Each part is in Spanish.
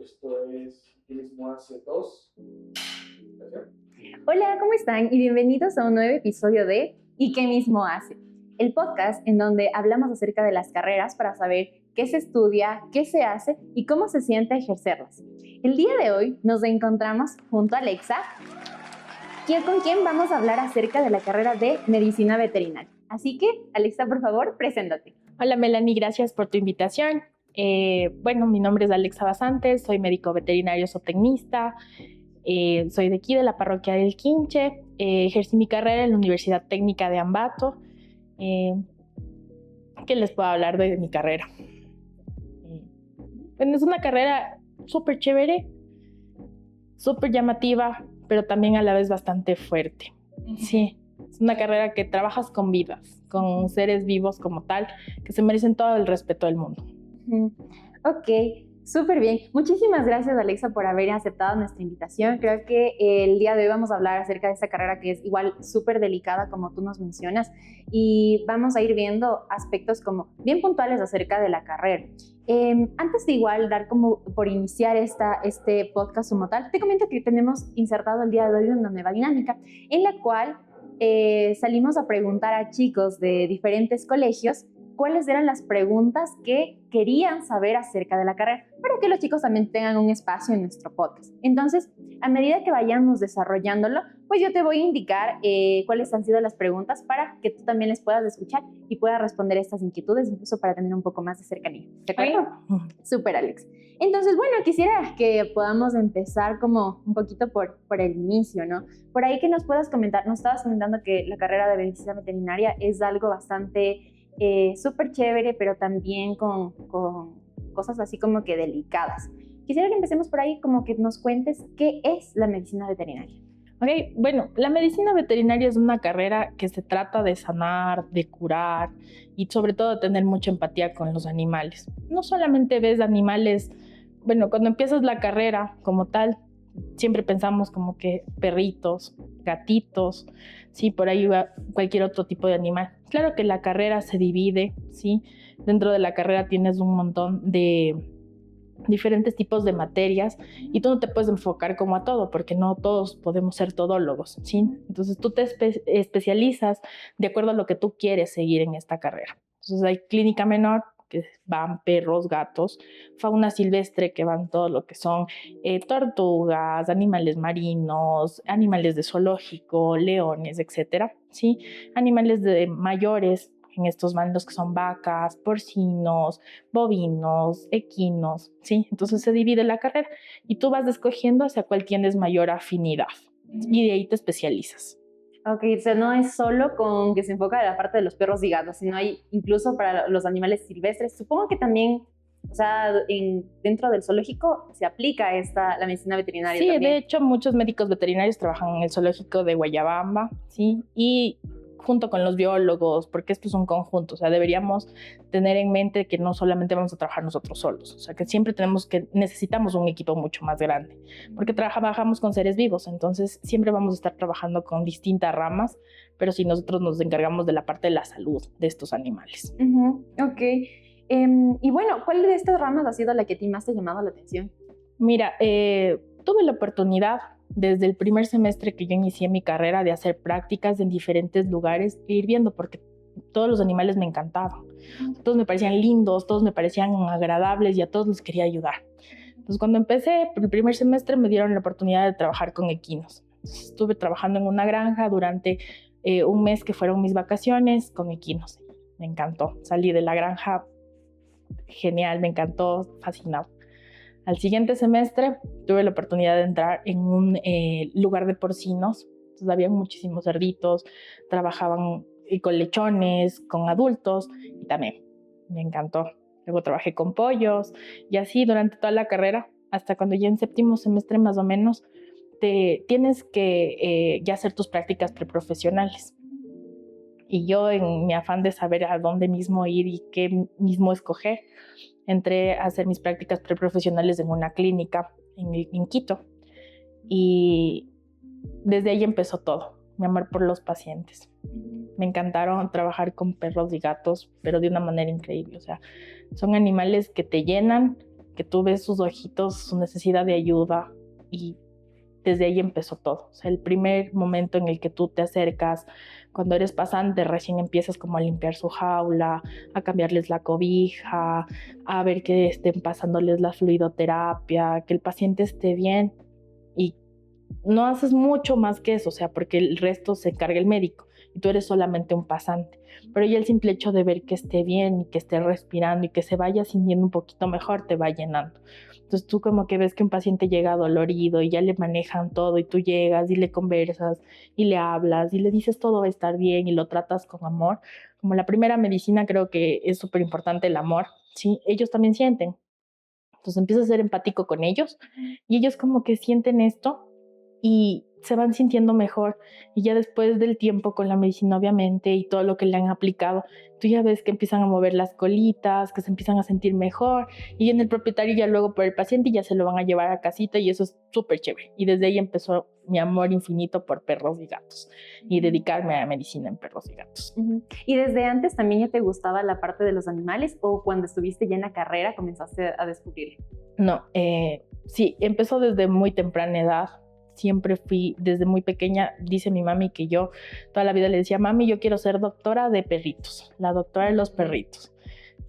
Esto es ¿Qué mismo hace dos? Hola, ¿cómo están? Y bienvenidos a un nuevo episodio de ¿Y qué mismo hace? El podcast en donde hablamos acerca de las carreras para saber qué se estudia, qué se hace y cómo se siente ejercerlas. El día de hoy nos encontramos junto a Alexa, con quien vamos a hablar acerca de la carrera de Medicina Veterinaria. Así que, Alexa, por favor, preséntate. Hola Melanie, gracias por tu invitación. Mi nombre es Alexa Basantes, soy médico veterinario zootecnista, soy de aquí, de la parroquia del Quinche, ejercí mi carrera en la Universidad Técnica de Ambato. ¿Qué les puedo hablar de mi carrera? Es una carrera súper chévere, súper llamativa, pero también a la vez bastante fuerte. Sí, es una carrera que trabajas con vidas, con seres vivos como tal, que se merecen todo el respeto del mundo. Ok, súper bien. Muchísimas gracias, Alexa, por haber aceptado nuestra invitación. Creo que el día de hoy vamos a hablar acerca de esta carrera que es igual súper delicada, como tú nos mencionas, y vamos a ir viendo aspectos como bien puntuales acerca de la carrera. Antes de igual dar como por iniciar este podcast como tal, te comento que tenemos insertado el día de hoy una nueva dinámica en la cual salimos a preguntar a chicos de diferentes colegios cuáles eran las preguntas que querían saber acerca de la carrera, para que los chicos también tengan un espacio en nuestro podcast. Entonces, a medida que vayamos desarrollándolo, pues yo te voy a indicar cuáles han sido las preguntas para que tú también les puedas escuchar y puedas responder estas inquietudes, incluso para tener un poco más de cercanía. ¿De acuerdo? Súper, Alex. Entonces, bueno, quisiera que podamos empezar como un poquito por el inicio, ¿no? Por ahí que nos puedas comentar, nos estabas comentando que la carrera de medicina veterinaria es algo bastante súper chévere, pero también con cosas así como que delicadas. Quisiera que empecemos por ahí, como que nos cuentes qué es la medicina veterinaria. Ok, bueno, la medicina veterinaria es una carrera que se trata de sanar, de curar y sobre todo de tener mucha empatía con los animales. No solamente ves animales, cuando empiezas la carrera como tal, siempre pensamos como que perritos, gatitos, sí, por ahí va cualquier otro tipo de animal. Claro que la carrera se divide, sí, dentro de la carrera tienes un montón de diferentes tipos de materias y tú no te puedes enfocar como a todo, porque no todos podemos ser todólogos, ¿sí? Entonces tú te especializas de acuerdo a lo que tú quieres seguir en esta carrera. Entonces hay clínica menor, que van perros, gatos, fauna silvestre, que van todo lo que son tortugas, animales marinos, animales de zoológico, leones, etcétera, ¿sí? Animales de mayores, en estos van los que son vacas, porcinos, bovinos, equinos, ¿sí? Entonces se divide la carrera y tú vas escogiendo hacia cuál tienes mayor afinidad y de ahí te especializas. Ok, o sea, no es solo con que se enfoca en la parte de los perros y gatos, sino hay incluso para los animales silvestres. Supongo que también, o sea, dentro del zoológico se aplica la medicina veterinaria. Sí, también. De hecho, muchos médicos veterinarios trabajan en el zoológico de Guayabamba, ¿sí? Y junto con los biólogos, porque esto es un conjunto, o sea, deberíamos tener en mente que no solamente vamos a trabajar nosotros solos, o sea, que siempre necesitamos un equipo mucho más grande, porque trabajamos con seres vivos, entonces siempre vamos a estar trabajando con distintas ramas, pero si nosotros nos encargamos de la parte de la salud de estos animales. Ok. Y bueno, ¿cuál de estas ramas ha sido la que a ti más te ha llamado la atención? Mira, tuve la oportunidad desde el primer semestre que yo inicié mi carrera de hacer prácticas en diferentes lugares e ir viendo, porque todos los animales me encantaban. Todos me parecían lindos, todos me parecían agradables y a todos les quería ayudar. Entonces, cuando empecé el primer semestre me dieron la oportunidad de trabajar con equinos. Entonces, estuve trabajando en una granja durante un mes que fueron mis vacaciones con equinos. Me encantó. Salí de la granja genial, me encantó, fascinado. Al siguiente semestre tuve la oportunidad de entrar en un lugar de porcinos. Entonces había muchísimos cerditos, trabajaban con lechones, con adultos y también me encantó. Luego trabajé con pollos y así durante toda la carrera, hasta cuando ya en séptimo semestre más o menos, tienes que ya hacer tus prácticas preprofesionales. Y yo, en mi afán de saber a dónde mismo ir y qué mismo escoger, entré a hacer mis prácticas preprofesionales en una clínica en Quito. Y desde ahí empezó todo, mi amor por los pacientes. Me encantaron trabajar con perros y gatos, pero de una manera increíble. O sea, son animales que te llenan que tú ves sus ojitos, su necesidad de ayuda y desde ahí empezó todo. O sea, el primer momento en el que tú te acercas, cuando eres pasante, recién empiezas como a limpiar su jaula, a cambiarles la cobija, a ver que estén pasándoles la fluidoterapia, que el paciente esté bien y no haces mucho más que eso, o sea, porque el resto se encarga el médico y tú eres solamente un pasante. Pero ya el simple hecho de ver que esté bien y que esté respirando y que se vaya sintiendo un poquito mejor te va llenando. Entonces tú como que ves que un paciente llega dolorido y ya le manejan todo y tú llegas y le conversas y le hablas y le dices todo va a estar bien y lo tratas con amor. Como la primera medicina creo que es súper importante el amor, ¿sí? Ellos también sienten. Entonces empiezas a ser empático con ellos y ellos como que sienten esto y se van sintiendo mejor y ya después del tiempo con la medicina obviamente y todo lo que le han aplicado, tú ya ves que empiezan a mover las colitas, que se empiezan a sentir mejor y en el propietario ya luego por el paciente ya se lo van a llevar a casita y eso es súper chévere y desde ahí empezó mi amor infinito por perros y gatos y dedicarme a la medicina en perros y gatos. ¿Y desde antes también ya te gustaba la parte de los animales o cuando estuviste ya en la carrera comenzaste a descubrirlo? No, sí, empezó desde muy temprana edad. Siempre fui, desde muy pequeña, dice mi mami que yo toda la vida le decía, mami, yo quiero ser doctora de perritos, la doctora de los perritos.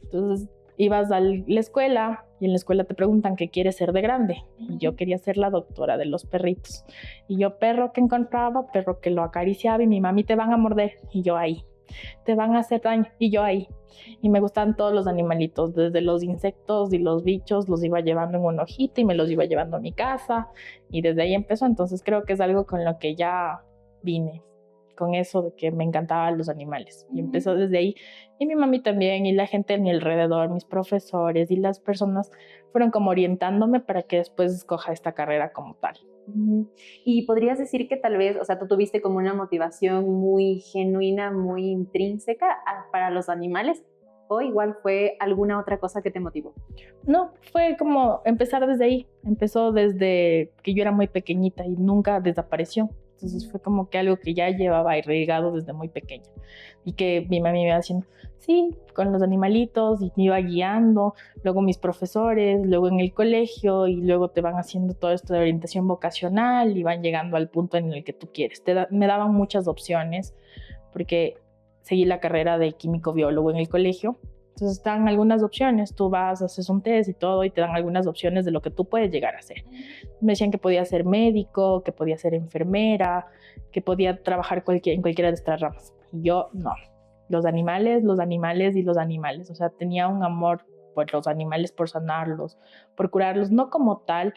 Entonces ibas a la escuela y en la escuela te preguntan qué quieres ser de grande. Y yo quería ser la doctora de los perritos. Y yo perro que encontraba, perro que lo acariciaba y mi mami te van a morder y yo ahí. Te van a hacer daño y yo ahí. Y me gustaban todos los animalitos, desde los insectos y los bichos, los iba llevando en un hojita y me los iba llevando a mi casa y desde ahí empezó. Entonces creo que es algo con lo que ya vine, con eso de que me encantaban los animales y empezó desde ahí. Y mi mami también y la gente a mi alrededor, mis profesores y las personas fueron como orientándome para que después escoja esta carrera como tal. Y podrías decir que tal vez, o sea, tú tuviste como una motivación muy genuina, muy intrínseca para los animales, o igual fue alguna otra cosa que te motivó. No, fue como empezar desde ahí. Empezó desde que yo era muy pequeñita y nunca desapareció. Entonces fue como que algo que ya llevaba irrigado desde muy pequeña. Y que mi mami me iba haciendo, sí, con los animalitos y me iba guiando. Luego mis profesores, luego en el colegio y luego te van haciendo todo esto de orientación vocacional y van llegando al punto en el que tú quieres. Me daban muchas opciones porque seguí la carrera de químico biólogo en el colegio. Entonces están algunas opciones, tú vas, haces un test y todo y te dan algunas opciones de lo que tú puedes llegar a hacer. Me decían que podía ser médico, que podía ser enfermera, que podía trabajar en cualquiera de estas ramas. Y yo no, los animales, los animales y los animales. O sea, tenía un amor por los animales, por sanarlos, por curarlos, no como tal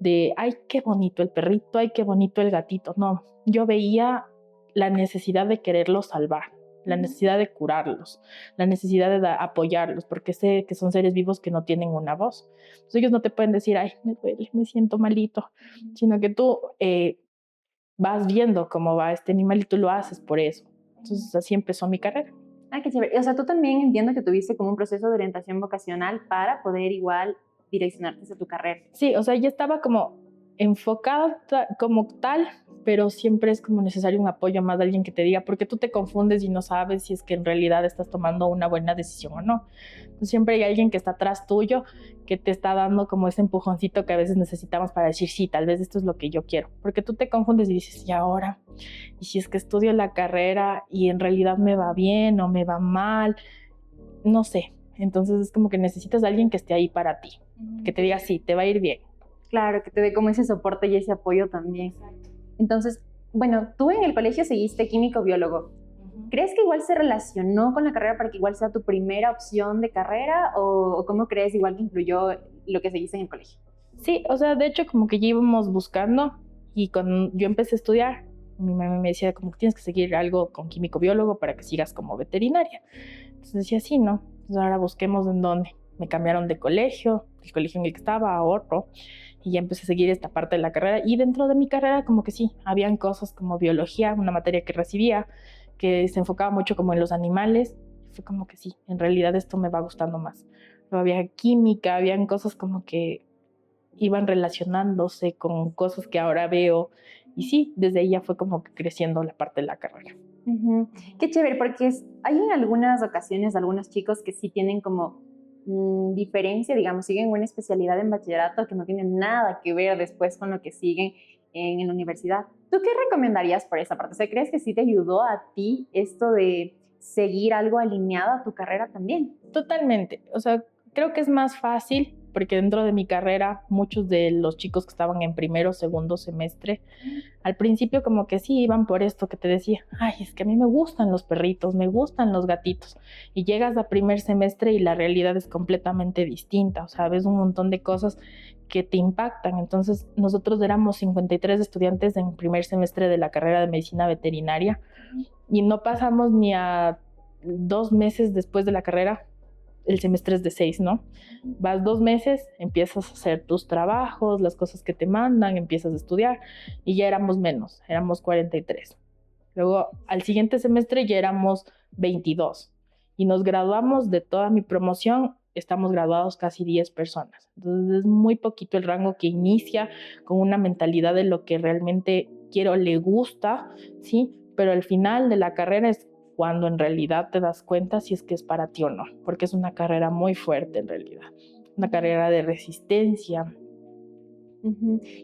de, ay, qué bonito el perrito, ay, qué bonito el gatito. No, yo veía la necesidad de quererlos salvar, la necesidad de curarlos, la necesidad de apoyarlos, porque sé que son seres vivos que no tienen una voz. Entonces ellos no te pueden decir, ay, me duele, me siento malito, sino que tú vas viendo cómo va este animal y tú lo haces por eso. Entonces así empezó mi carrera. Ah, qué chévere. O sea, tú también entiendo que tuviste como un proceso de orientación vocacional para poder igual direccionarte hacia tu carrera. Sí, o sea, ya estaba como enfocada como tal, pero siempre es como necesario un apoyo más de alguien que te diga, porque tú te confundes y no sabes si es que en realidad estás tomando una buena decisión o no. Entonces, siempre hay alguien que está atrás tuyo, que te está dando como ese empujoncito que a veces necesitamos para decir, sí, tal vez esto es lo que yo quiero, porque tú te confundes y dices, ¿y ahora? ¿Y si es que estudio la carrera y en realidad me va bien o me va mal? No sé. Entonces es como que necesitas a alguien que esté ahí para ti, que te diga, sí, te va a ir bien. Claro, que te dé como ese soporte y ese apoyo también. Entonces, bueno, tú en el colegio seguiste químico-biólogo. ¿Crees que igual se relacionó con la carrera para que igual sea tu primera opción de carrera o cómo crees igual que influyó lo que seguiste en el colegio? Sí, o sea, de hecho como que ya íbamos buscando y cuando yo empecé a estudiar, mi mamá me decía como que tienes que seguir algo con químico-biólogo para que sigas como veterinaria. Entonces decía, sí, ¿no? Entonces ahora busquemos en dónde. Me cambiaron de colegio, el colegio en el que estaba a otro, y ya empecé a seguir esta parte de la carrera. Y dentro de mi carrera como que sí, habían cosas como biología, una materia que recibía, que se enfocaba mucho como en los animales. Fue como que sí, en realidad esto me va gustando más. Luego había química, habían cosas como que iban relacionándose con cosas que ahora veo. Y sí, desde ahí ya fue como que creciendo la parte de la carrera. Qué chévere, porque hay en algunas ocasiones algunos chicos que sí tienen como diferencia, digamos, siguen una especialidad en bachillerato que no tiene nada que ver después con lo que siguen en la universidad. ¿Tú qué recomendarías por esa parte? O sea, ¿crees que sí te ayudó a ti esto de seguir algo alineado a tu carrera también? Totalmente. O sea, creo que es más fácil porque dentro de mi carrera muchos de los chicos que estaban en primero o segundo semestre, al principio como que sí iban por esto que te decía, ay, es que a mí me gustan los perritos, me gustan los gatitos. Y llegas a primer semestre y la realidad es completamente distinta. O sea, ves un montón de cosas que te impactan. Entonces, nosotros éramos 53 estudiantes en primer semestre de la carrera de medicina veterinaria y no pasamos ni a 2 meses después de la carrera, el semestre es de 6, ¿no? Vas 2 meses, empiezas a hacer tus trabajos, las cosas que te mandan, empiezas a estudiar y ya éramos menos, éramos 43. Luego, al siguiente semestre ya éramos 22 y nos graduamos de toda mi promoción, estamos graduados casi 10 personas. Entonces es muy poquito el rango que inicia con una mentalidad de lo que realmente quiero, le gusta, ¿sí? Pero al final de la carrera es cuando en realidad te das cuenta si es que es para ti o no, porque es una carrera muy fuerte en realidad, una carrera de resistencia.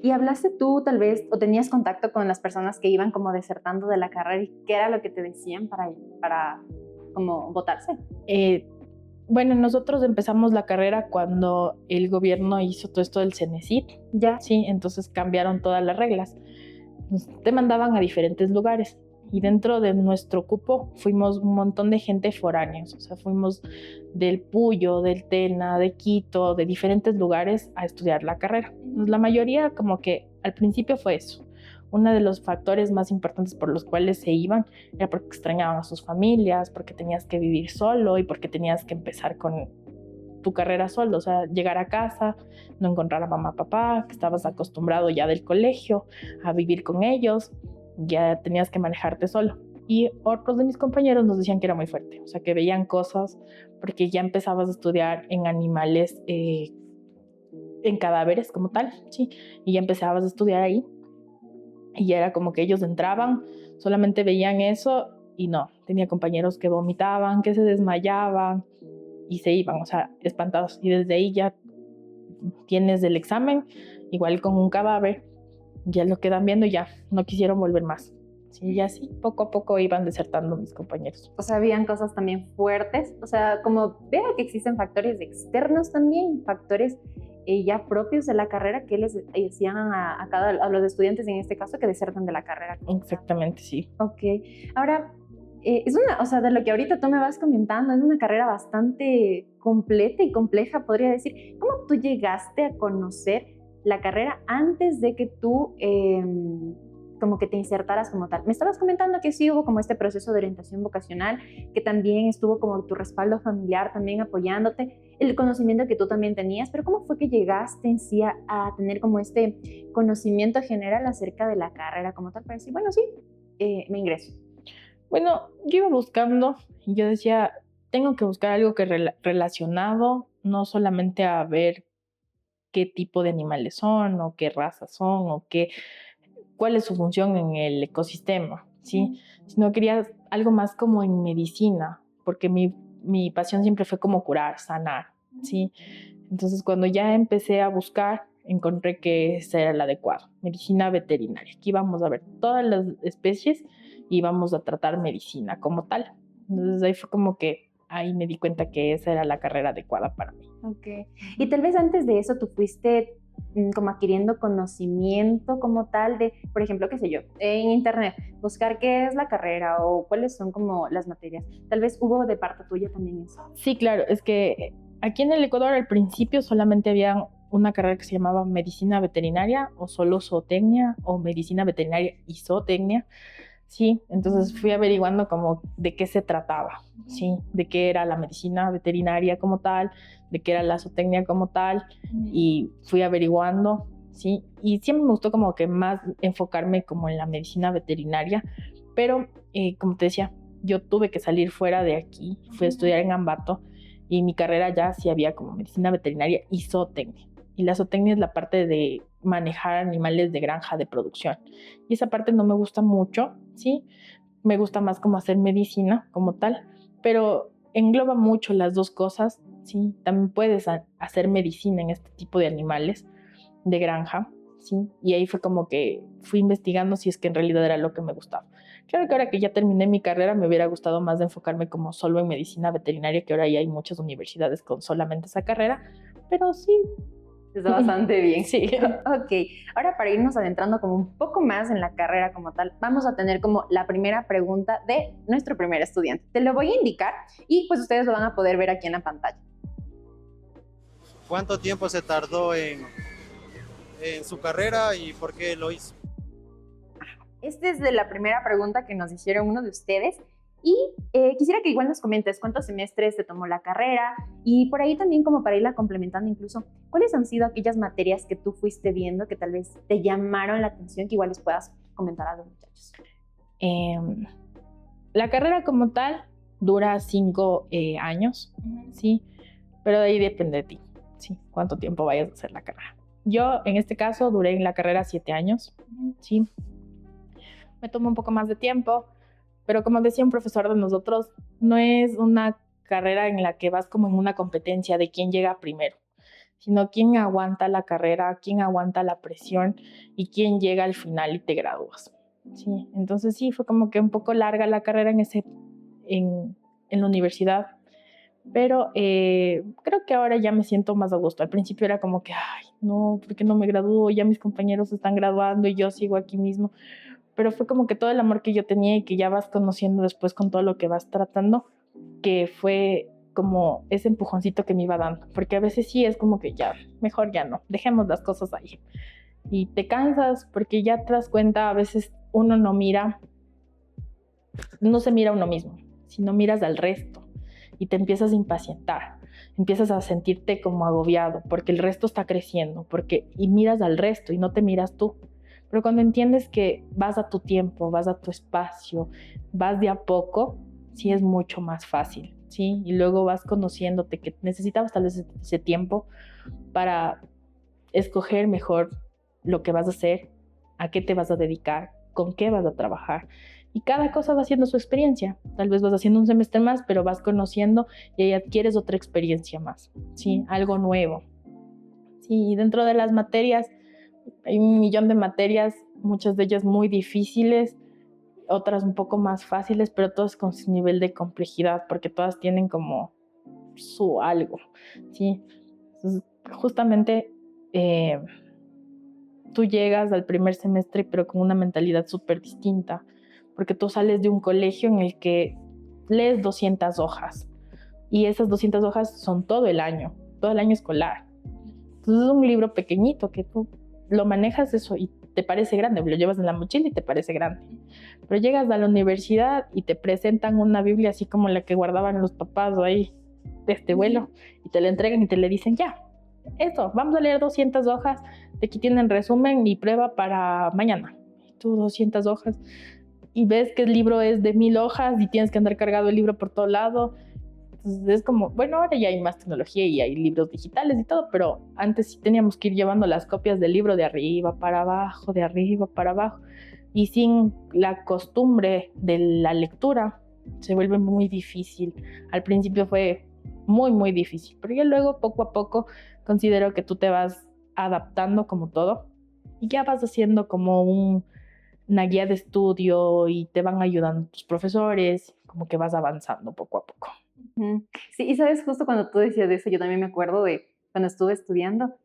¿Y hablaste tú tal vez o tenías contacto con las personas que iban como desertando de la carrera y qué era lo que te decían para como votarse? Bueno, nosotros empezamos la carrera cuando el gobierno hizo todo esto del Cenecit, Ya. sí, entonces cambiaron todas las reglas. Te mandaban a diferentes lugares y dentro de nuestro cupo fuimos un montón de gente foráneos, o sea, fuimos del Puyo, del Tena, de Quito, de diferentes lugares a estudiar la carrera. Entonces, la mayoría como que al principio fue eso. Uno de los factores más importantes por los cuales se iban era porque extrañaban a sus familias, porque tenías que vivir solo y porque tenías que empezar con tu carrera solo, o sea, llegar a casa, no encontrar a mamá, papá, que estabas acostumbrado ya del colegio a vivir con ellos, ya tenías que manejarte solo. Y otros de mis compañeros nos decían que era muy fuerte, o sea, que veían cosas porque ya empezabas a estudiar en animales, en cadáveres como tal, sí, y ya empezabas a estudiar ahí. Y ya era como que ellos entraban, solamente veían eso y no, tenía compañeros que vomitaban, que se desmayaban y se iban, o sea, espantados. Y desde ahí ya tienes el examen, igual con un cadáver, ya lo quedan viendo y ya no quisieron volver más. Sí, y así poco a poco iban desertando mis compañeros. O sea, habían cosas también fuertes, o sea, como veo que existen factores externos también, factores ya propios de la carrera que les decían a los estudiantes en este caso que desertan de la carrera. Exactamente, sí. Ok, ahora, o sea, de lo que ahorita tú me vas comentando, es una carrera bastante completa y compleja, podría decir. ¿Cómo tú llegaste a conocer la carrera antes de que tú como que te insertaras como tal? Me estabas comentando que sí hubo como este proceso de orientación vocacional, que también estuvo como tu respaldo familiar también apoyándote, el conocimiento que tú también tenías, pero ¿cómo fue que llegaste en sí a tener como este conocimiento general acerca de la carrera como tal para decir, bueno, sí, me ingreso? Bueno, yo iba buscando y yo decía, tengo que buscar algo que relacionado, no solamente a ver qué tipo de animales son o qué razas son o cuál es su función en el ecosistema, ¿sí? Sino quería algo más como en medicina, porque mi pasión siempre fue como curar, sanar, ¿sí? Entonces, cuando ya empecé a buscar, encontré que ese era el adecuado, medicina veterinaria. Aquí vamos a ver todas las especies y vamos a tratar medicina como tal. Entonces, ahí fue como que ahí me di cuenta que esa era la carrera adecuada para mí. Ok. Y tal vez antes de eso tú fuiste como adquiriendo conocimiento como tal de, por ejemplo, qué sé yo, en internet, buscar qué es la carrera o cuáles son como las materias. Tal vez hubo de parte tuya también eso. Sí, claro, es que aquí en el Ecuador al principio solamente había una carrera que se llamaba medicina veterinaria o solo zootecnia o medicina veterinaria y zootecnia. Sí, entonces fui averiguando como de qué se trataba, sí, de qué era la medicina veterinaria como tal, de qué era la zootecnia como tal, y fui averiguando, sí, y siempre me gustó como que más enfocarme como en la medicina veterinaria, pero como te decía, yo tuve que salir fuera de aquí, fui a estudiar en Ambato, y mi carrera ya sí había como medicina veterinaria y zootecnia. Y la zootecnia es la parte de manejar animales de granja de producción. Y esa parte no me gusta mucho, ¿sí? Me gusta más como hacer medicina como tal, pero engloba mucho las dos cosas, ¿sí? También puedes hacer medicina en este tipo de animales de granja, ¿sí? Y ahí fue como que fui investigando si es que en realidad era lo que me gustaba. Claro que ahora que ya terminé mi carrera me hubiera gustado más de enfocarme como solo en medicina veterinaria, que ahora ya hay muchas universidades con solamente esa carrera, pero sí. Está bastante bien. Sí. Ok, ahora para irnos adentrando como un poco más en la carrera como tal, vamos a tener como la primera pregunta de nuestro primer estudiante. Te lo voy a indicar y pues ustedes lo van a poder ver aquí en la pantalla. ¿Cuánto tiempo se tardó en su carrera y por qué lo hizo? Esta es de la primera pregunta que nos hicieron uno de ustedes y quisiera que igual nos comentes cuántos semestres te tomó la carrera y por ahí también como para irla complementando incluso, ¿cuáles han sido aquellas materias que tú fuiste viendo que tal vez te llamaron la atención que igual les puedas comentar a los muchachos? La carrera como tal dura 5 años, ¿sí? Pero de ahí depende de ti, ¿sí? Cuánto tiempo vayas a hacer la carrera. Yo, en este caso, duré en la carrera 7 años, ¿sí? Me tomó un poco más de tiempo, pero como decía un profesor de nosotros, no es una carrera en la que vas como en una competencia de quién llega primero, sino quién aguanta la carrera, quién aguanta la presión y quién llega al final y te gradúas, ¿sí? Entonces sí, fue como que un poco larga la carrera en la universidad, pero creo que ahora ya me siento más a gusto. Al principio era como que, ay, no, ¿por qué no me gradúo? Ya mis compañeros se están graduando y yo sigo aquí mismo. Pero fue como que todo el amor que yo tenía y que ya vas conociendo después con todo lo que vas tratando, que fue como ese empujoncito que me iba dando. Porque a veces sí es como que ya, mejor ya no, dejemos las cosas ahí. Y te cansas porque ya te das cuenta, a veces uno no se mira a uno mismo, sino miras al resto y te empiezas a impacientar, empiezas a sentirte como agobiado porque el resto está creciendo, y miras al resto y no te miras tú. Pero cuando entiendes que vas a tu tiempo, vas a tu espacio, vas de a poco, sí es mucho más fácil, ¿sí? Y luego vas conociéndote que necesitabas tal vez ese tiempo para escoger mejor lo que vas a hacer, a qué te vas a dedicar, con qué vas a trabajar. Y cada cosa va haciendo su experiencia. Tal vez vas haciendo un semestre más, pero vas conociendo y ahí adquieres otra experiencia más, ¿sí? Algo nuevo. Sí, y dentro de las materias, hay 1.000.000 de materias, muchas de ellas muy difíciles, otras un poco más fáciles, pero todas con su nivel de complejidad, porque todas tienen como su algo, ¿sí? Entonces, justamente tú llegas al primer semestre, pero con una mentalidad súper distinta, porque tú sales de un colegio en el que lees 200 hojas, y esas 200 hojas son todo el año escolar. Entonces es un libro pequeñito que tú lo manejas eso y te parece grande, lo llevas en la mochila y te parece grande. Pero llegas a la universidad y te presentan una Biblia así como la que guardaban los papás ahí de este vuelo y te la entregan y te le dicen ya, esto, vamos a leer 200 hojas, de aquí tienen resumen y prueba para mañana. Y tú 200 hojas y ves que el libro es de 1.000 hojas y tienes que andar cargado el libro por todo lado. Entonces es como, bueno, ahora ya hay más tecnología y hay libros digitales y todo, pero antes sí teníamos que ir llevando las copias del libro de arriba para abajo, de arriba para abajo. Y sin la costumbre de la lectura se vuelve muy difícil. Al principio fue muy, muy difícil, pero ya luego poco a poco considero que tú te vas adaptando como todo y ya vas haciendo como una guía de estudio y te van ayudando tus profesores, como que vas avanzando poco a poco. Sí, y sabes, justo cuando tú decías de eso, yo también me acuerdo de cuando estuve estudiando,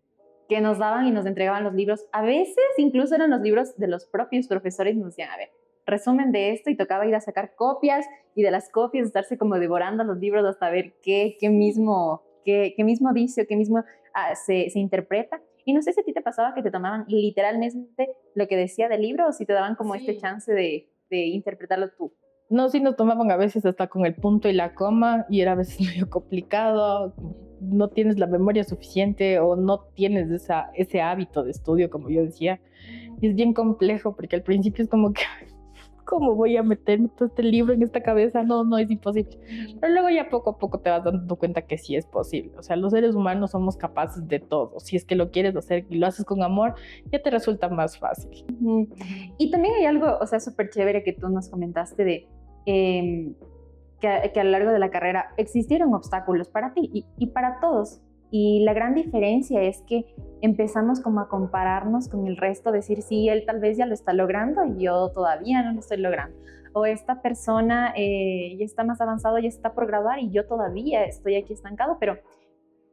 que nos daban y nos entregaban los libros. A veces incluso eran los libros de los propios profesores y nos decían, a ver, resumen de esto y tocaba ir a sacar copias y de las copias estarse como devorando los libros hasta ver qué mismo dice o qué mismo se interpreta. Y no sé si a ti te pasaba que te tomaban literalmente lo que decía del libro o si te daban como este chance de interpretarlo tú. No, sí nos tomaban a veces hasta con el punto y la coma y era a veces medio complicado, no tienes la memoria suficiente o no tienes ese hábito de estudio, como yo decía. Y es bien complejo porque al principio es como que, ¿cómo voy a meterme todo este libro en esta cabeza? No es imposible. Pero luego ya poco a poco te vas dando cuenta que sí es posible. O sea, los seres humanos somos capaces de todo. Si es que lo quieres hacer y lo haces con amor, ya te resulta más fácil. Y también hay algo, o sea, súper chévere que tú nos comentaste de que que a lo largo de la carrera existieron obstáculos para ti y para todos. Y la gran diferencia es que empezamos como a compararnos con el resto, decir, sí, él tal vez ya lo está logrando y yo todavía no lo estoy logrando. O esta persona ya está más avanzado, ya está por graduar y yo todavía estoy aquí estancado, pero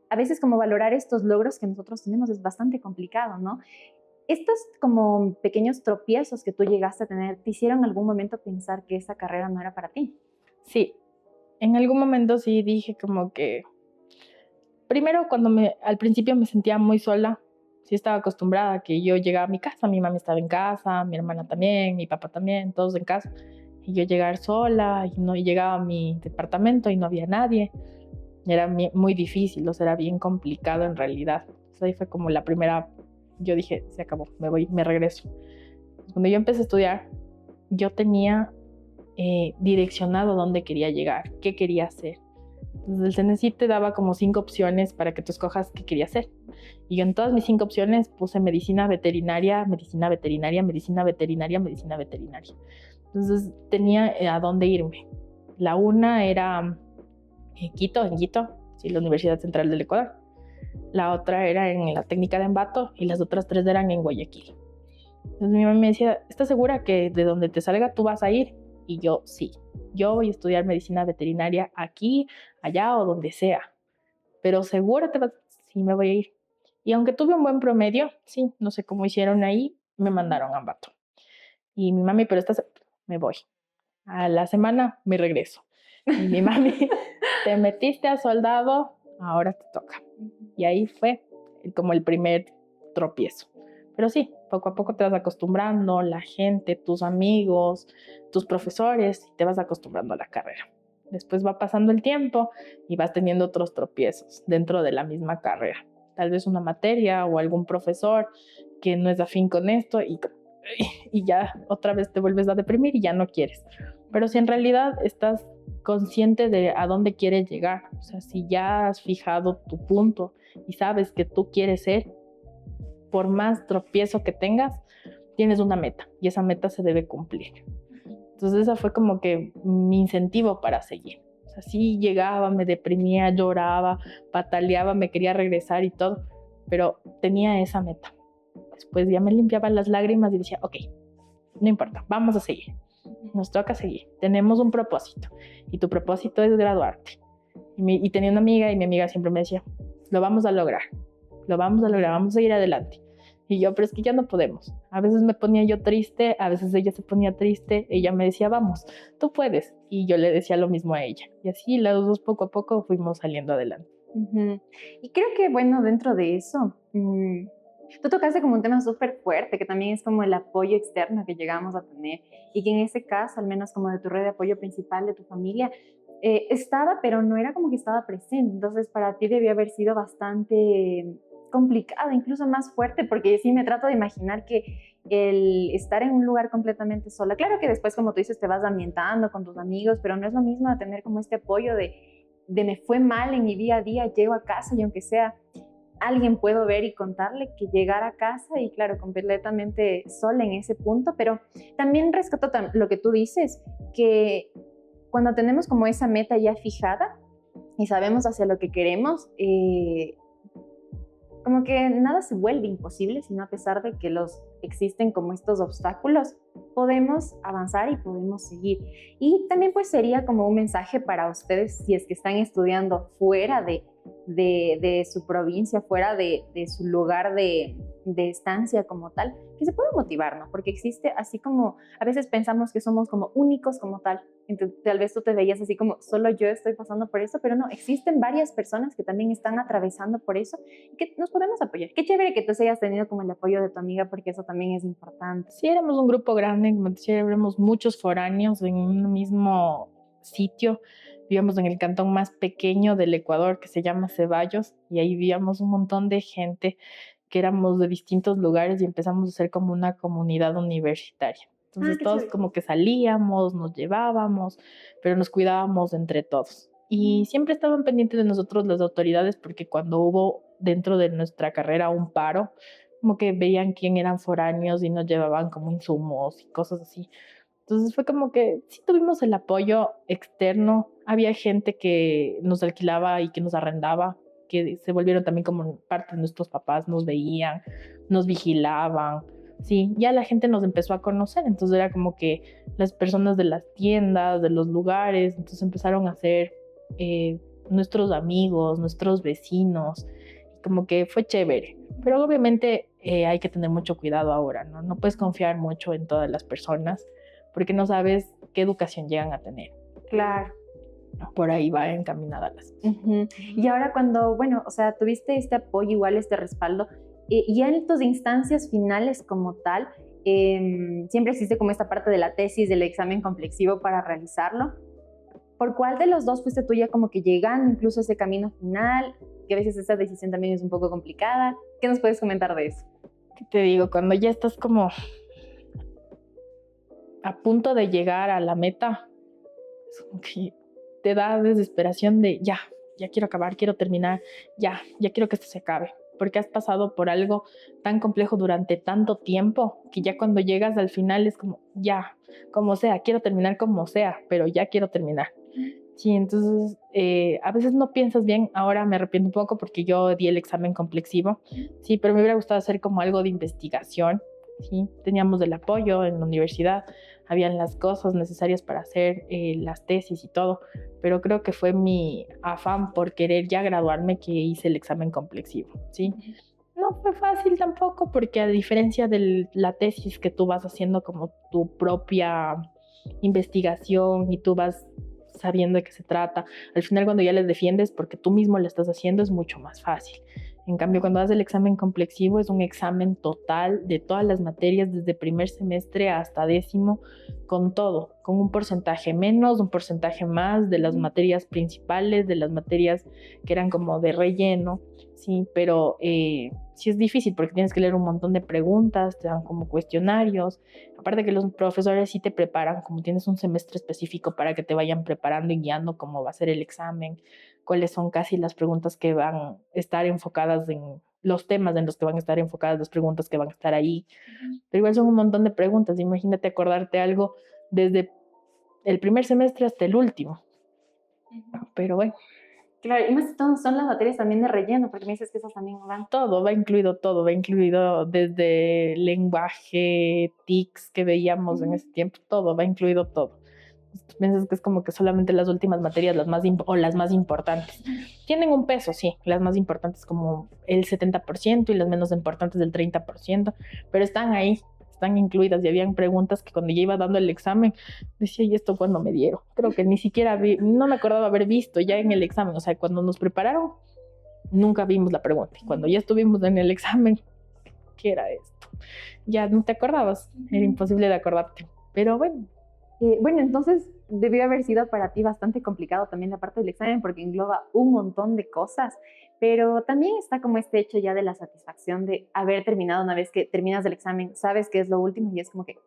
a veces como valorar estos logros que nosotros tenemos es bastante complicado, ¿no? Estos como pequeños tropiezos que tú llegaste a tener, ¿te hicieron en algún momento pensar que esa carrera no era para ti? Sí, en algún momento sí dije como que, primero cuando al principio me sentía muy sola, sí estaba acostumbrada a que yo llegaba a mi casa, mi mamá estaba en casa, mi hermana también, mi papá también, todos en casa, y yo llegar sola y no llegaba a mi departamento y no había nadie, era muy difícil, o sea, era bien complicado en realidad. Entonces ahí fue como la primera, yo dije, se acabó, me voy, me regreso. Cuando yo empecé a estudiar, yo tenía direccionado dónde quería llegar, qué quería hacer. Entonces el CNESID te daba como 5 opciones para que tú escojas qué querías hacer. Y yo en todas mis 5 opciones puse medicina veterinaria, medicina veterinaria, medicina veterinaria, medicina veterinaria. Entonces tenía a dónde irme. La una era Quito, en Quito, sí, la Universidad Central del Ecuador. La otra era en la técnica de Ambato y las otras 3 eran en Guayaquil. Entonces mi mamá me decía, ¿estás segura que de donde te salga tú vas a ir? Y yo, sí, yo voy a estudiar medicina veterinaria aquí, allá o donde sea. Pero segura te vas, sí, me voy a ir. Y aunque tuve un buen promedio, sí, no sé cómo hicieron ahí, me mandaron a Ambato. Y mi mami, pero me voy. A la semana me regreso. Y mi mami, te metiste a soldado, ahora te toca. Y ahí fue como el primer tropiezo. Pero sí, poco a poco te vas acostumbrando, la gente, tus amigos, tus profesores, y te vas acostumbrando a la carrera. Después va pasando el tiempo y vas teniendo otros tropiezos dentro de la misma carrera. Tal vez una materia o algún profesor que no es afín con esto y ya otra vez te vuelves a deprimir y ya no quieres. Pero si en realidad estás consciente de a dónde quieres llegar, o sea, si ya has fijado tu punto y sabes que tú quieres ser, por más tropiezo que tengas, tienes una meta y esa meta se debe cumplir. Entonces esa fue como que mi incentivo para seguir. O sea, sí llegaba, me deprimía, lloraba, pataleaba, me quería regresar y todo, pero tenía esa meta. Después ya me limpiaba las lágrimas y decía, ok, no importa, vamos a seguir. Nos toca seguir. Tenemos un propósito y tu propósito es graduarte. Y tenía una amiga y mi amiga siempre me decía, lo vamos a lograr, vamos a ir adelante. Y yo, pero es que ya no podemos. A veces me ponía yo triste, a veces ella se ponía triste, ella me decía, vamos, tú puedes. Y yo le decía lo mismo a ella. Y así los dos poco a poco fuimos saliendo adelante. Y creo que, bueno, dentro de eso, tú tocaste como un tema súper fuerte, que también es como el apoyo externo que llegamos a tener, y que en ese caso, al menos como de tu red de apoyo principal, de tu familia, estaba, pero no era como que estaba presente. Entonces, para ti debió haber sido bastante complicado, incluso más fuerte, porque sí me trato de imaginar que el estar en un lugar completamente sola, claro que después, como tú dices, te vas ambientando con tus amigos, pero no es lo mismo tener como este apoyo de me fue mal en mi día a día, llego a casa y aunque sea alguien puedo ver y contarle, que llegar a casa y claro, completamente sola en ese punto. Pero también rescato lo que tú dices, que cuando tenemos como esa meta ya fijada y sabemos hacia lo que queremos, como que nada se vuelve imposible, sino a pesar de que existen como estos obstáculos, podemos avanzar y podemos seguir. Y también pues sería como un mensaje para ustedes si es que están estudiando fuera de su provincia, fuera de su lugar de estancia como tal, que se puede motivar, ¿no? Porque existe, así como a veces pensamos que somos como únicos como tal, entonces tal vez tú te veías así como solo yo estoy pasando por eso, pero no, existen varias personas que también están atravesando por eso y que nos podemos apoyar. Qué chévere que tú hayas tenido como el apoyo de tu amiga, porque eso también es importante. Sí, éramos un grupo grande, como decía, éramos muchos foráneos en un mismo sitio. Vivíamos en el cantón más pequeño del Ecuador, que se llama Ceballos, y ahí vivíamos un montón de gente que éramos de distintos lugares y empezamos a ser como una comunidad universitaria. Entonces todos como que salíamos, nos llevábamos, pero nos cuidábamos entre todos. Y siempre estaban pendientes de nosotros las autoridades, porque cuando hubo dentro de nuestra carrera un paro, como que veían quién eran foráneos y nos llevaban como insumos y cosas así. Entonces fue como que sí tuvimos el apoyo externo había gente que nos alquilaba y que nos arrendaba, que se volvieron también como parte de nuestros papás, nos veían, nos vigilaban. Sí, ya la gente nos empezó a conocer, entonces era como que las personas de las tiendas, de los lugares, entonces empezaron a ser nuestros amigos, nuestros vecinos, como que fue chévere. Pero obviamente hay que tener mucho cuidado ahora, ¿no? No puedes confiar mucho en todas las personas porque no sabes qué educación llegan a tener. Claro. Por ahí va encaminada las. Ujú. Y ahora cuando, bueno, o sea, tuviste este apoyo, igual este respaldo, ya en tus instancias finales como tal, siempre existe como esta parte de la tesis, del examen complexivo para realizarlo. ¿Por cuál de los dos fuiste tú ya como que llegando incluso a ese camino final? Que a veces esa decisión también es un poco complicada. ¿Qué nos puedes comentar de eso? ¿Qué te digo? Cuando ya estás como a punto de llegar a la meta, es como que te da desesperación de ya quiero acabar, quiero terminar, ya quiero que esto se acabe, porque has pasado por algo tan complejo durante tanto tiempo que ya cuando llegas al final es como ya, como sea, quiero terminar como sea, pero ya quiero terminar. Sí, entonces a veces no piensas bien, ahora me arrepiento un poco porque yo di el examen complexivo, sí, pero me hubiera gustado hacer como algo de investigación, sí, teníamos el apoyo en la universidad, habían las cosas necesarias para hacer las tesis y todo, pero creo que fue mi afán por querer ya graduarme que hice el examen complexivo, ¿sí? No fue fácil tampoco porque a diferencia de la tesis que tú vas haciendo como tu propia investigación y tú vas sabiendo de qué se trata, al final cuando ya les defiendes porque tú mismo lo estás haciendo es mucho más fácil. En cambio, cuando haces el examen complexivo es un examen total de todas las materias desde primer semestre hasta 10º, con todo, con un porcentaje menos, un porcentaje más de las materias principales, de las materias que eran como de relleno, sí, pero sí es difícil porque tienes que leer un montón de preguntas, te dan como cuestionarios, aparte que los profesores sí te preparan, como tienes un semestre específico para que te vayan preparando y guiando cómo va a ser el examen, cuáles son casi las preguntas que van a estar enfocadas en los temas en los que van a estar enfocadas las preguntas que van a estar ahí. Pero igual son un montón de preguntas. Imagínate acordarte algo desde el primer semestre hasta el último. Pero bueno. Claro, y más que todo son las materias también de relleno, porque me dices que esas también van. Todo, va incluido desde lenguaje, tics que veíamos en ese tiempo, todo, va incluido todo. Piensas que es como que solamente las últimas materias, las más importantes. Tienen un peso, sí, las más importantes como el 70% y las menos importantes del 30%, pero están ahí, están incluidas y habían preguntas que cuando yo iba dando el examen decía, ¿y esto cuándo me dieron? Creo que ni siquiera no me acordaba haber visto ya en el examen, o sea, cuando nos prepararon nunca vimos la pregunta y cuando ya estuvimos en el examen, ¿qué era esto? Ya no te acordabas, era imposible de acordarte, pero bueno. Bueno, entonces debió haber sido para ti bastante complicado también la parte del examen porque engloba un montón de cosas, pero también está como este hecho ya de la satisfacción de haber terminado una vez que terminas el examen, sabes que es lo último y es como que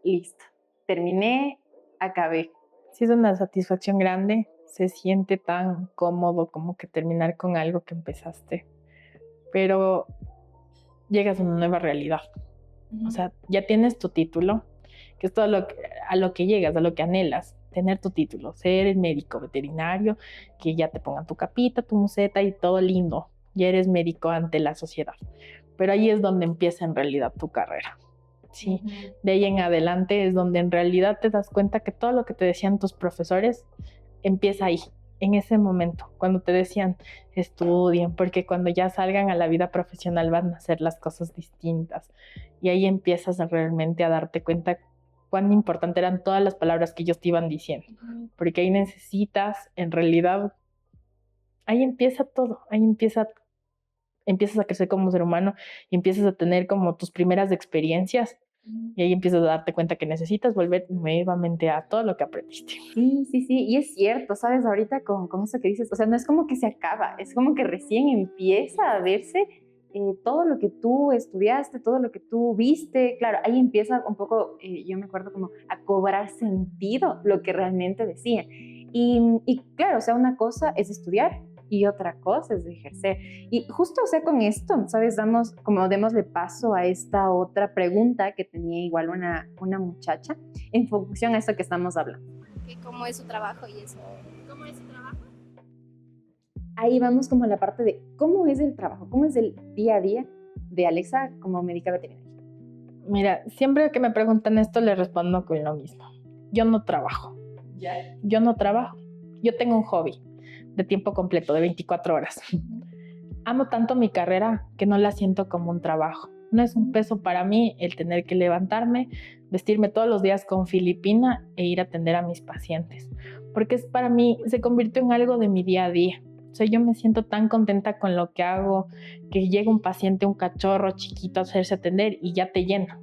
listo, terminé, acabé. Sí, es una satisfacción grande, se siente tan cómodo como que terminar con algo que empezaste, pero llegas a una nueva realidad, o sea, ya tienes tu título, que es todo a lo que llegas, a lo que anhelas, tener tu título, ser el médico veterinario, que ya te pongan tu capita, tu museta y todo lindo, ya eres médico ante la sociedad. Pero ahí es donde empieza en realidad tu carrera, ¿sí? De ahí en adelante es donde en realidad te das cuenta que todo lo que te decían tus profesores empieza ahí, en ese momento, cuando te decían estudien, porque cuando ya salgan a la vida profesional van a hacer las cosas distintas. Y ahí empiezas realmente a darte cuenta cuán importante eran todas las palabras que ellos te iban diciendo, porque ahí necesitas, en realidad, ahí empieza todo, ahí empiezas a crecer como ser humano y empiezas a tener como tus primeras experiencias y ahí empiezas a darte cuenta que necesitas volver nuevamente a todo lo que aprendiste. Sí, sí, sí, y es cierto, ¿sabes? Ahorita con eso que dices, o sea, no es como que se acaba, es como que recién empieza a verse todo lo que tú estudiaste, todo lo que tú viste, claro, ahí empieza un poco, yo me acuerdo como a cobrar sentido lo que realmente decían. Y claro, o sea, una cosa es estudiar y otra cosa es ejercer. Y justo, o sea, con esto, ¿sabes? Démosle paso a esta otra pregunta que tenía igual una muchacha en función a esto que estamos hablando. ¿Cómo es su trabajo y eso? cómo es su trabajo? Ahí vamos como a la parte de cómo es el trabajo, cómo es el día a día de Alexa como médica veterinaria. Mira, siempre que me preguntan esto, les respondo con lo mismo. Yo no trabajo. Yo no trabajo. Yo tengo un hobby de tiempo completo, de 24 horas. Amo tanto mi carrera que no la siento como un trabajo. No es un peso para mí el tener que levantarme, vestirme todos los días con filipina e ir a atender a mis pacientes. Porque es para mí, se convirtió en algo de mi día a día. O sea, yo me siento tan contenta con lo que hago, que llega un paciente, un cachorro chiquito a hacerse atender y ya te llena.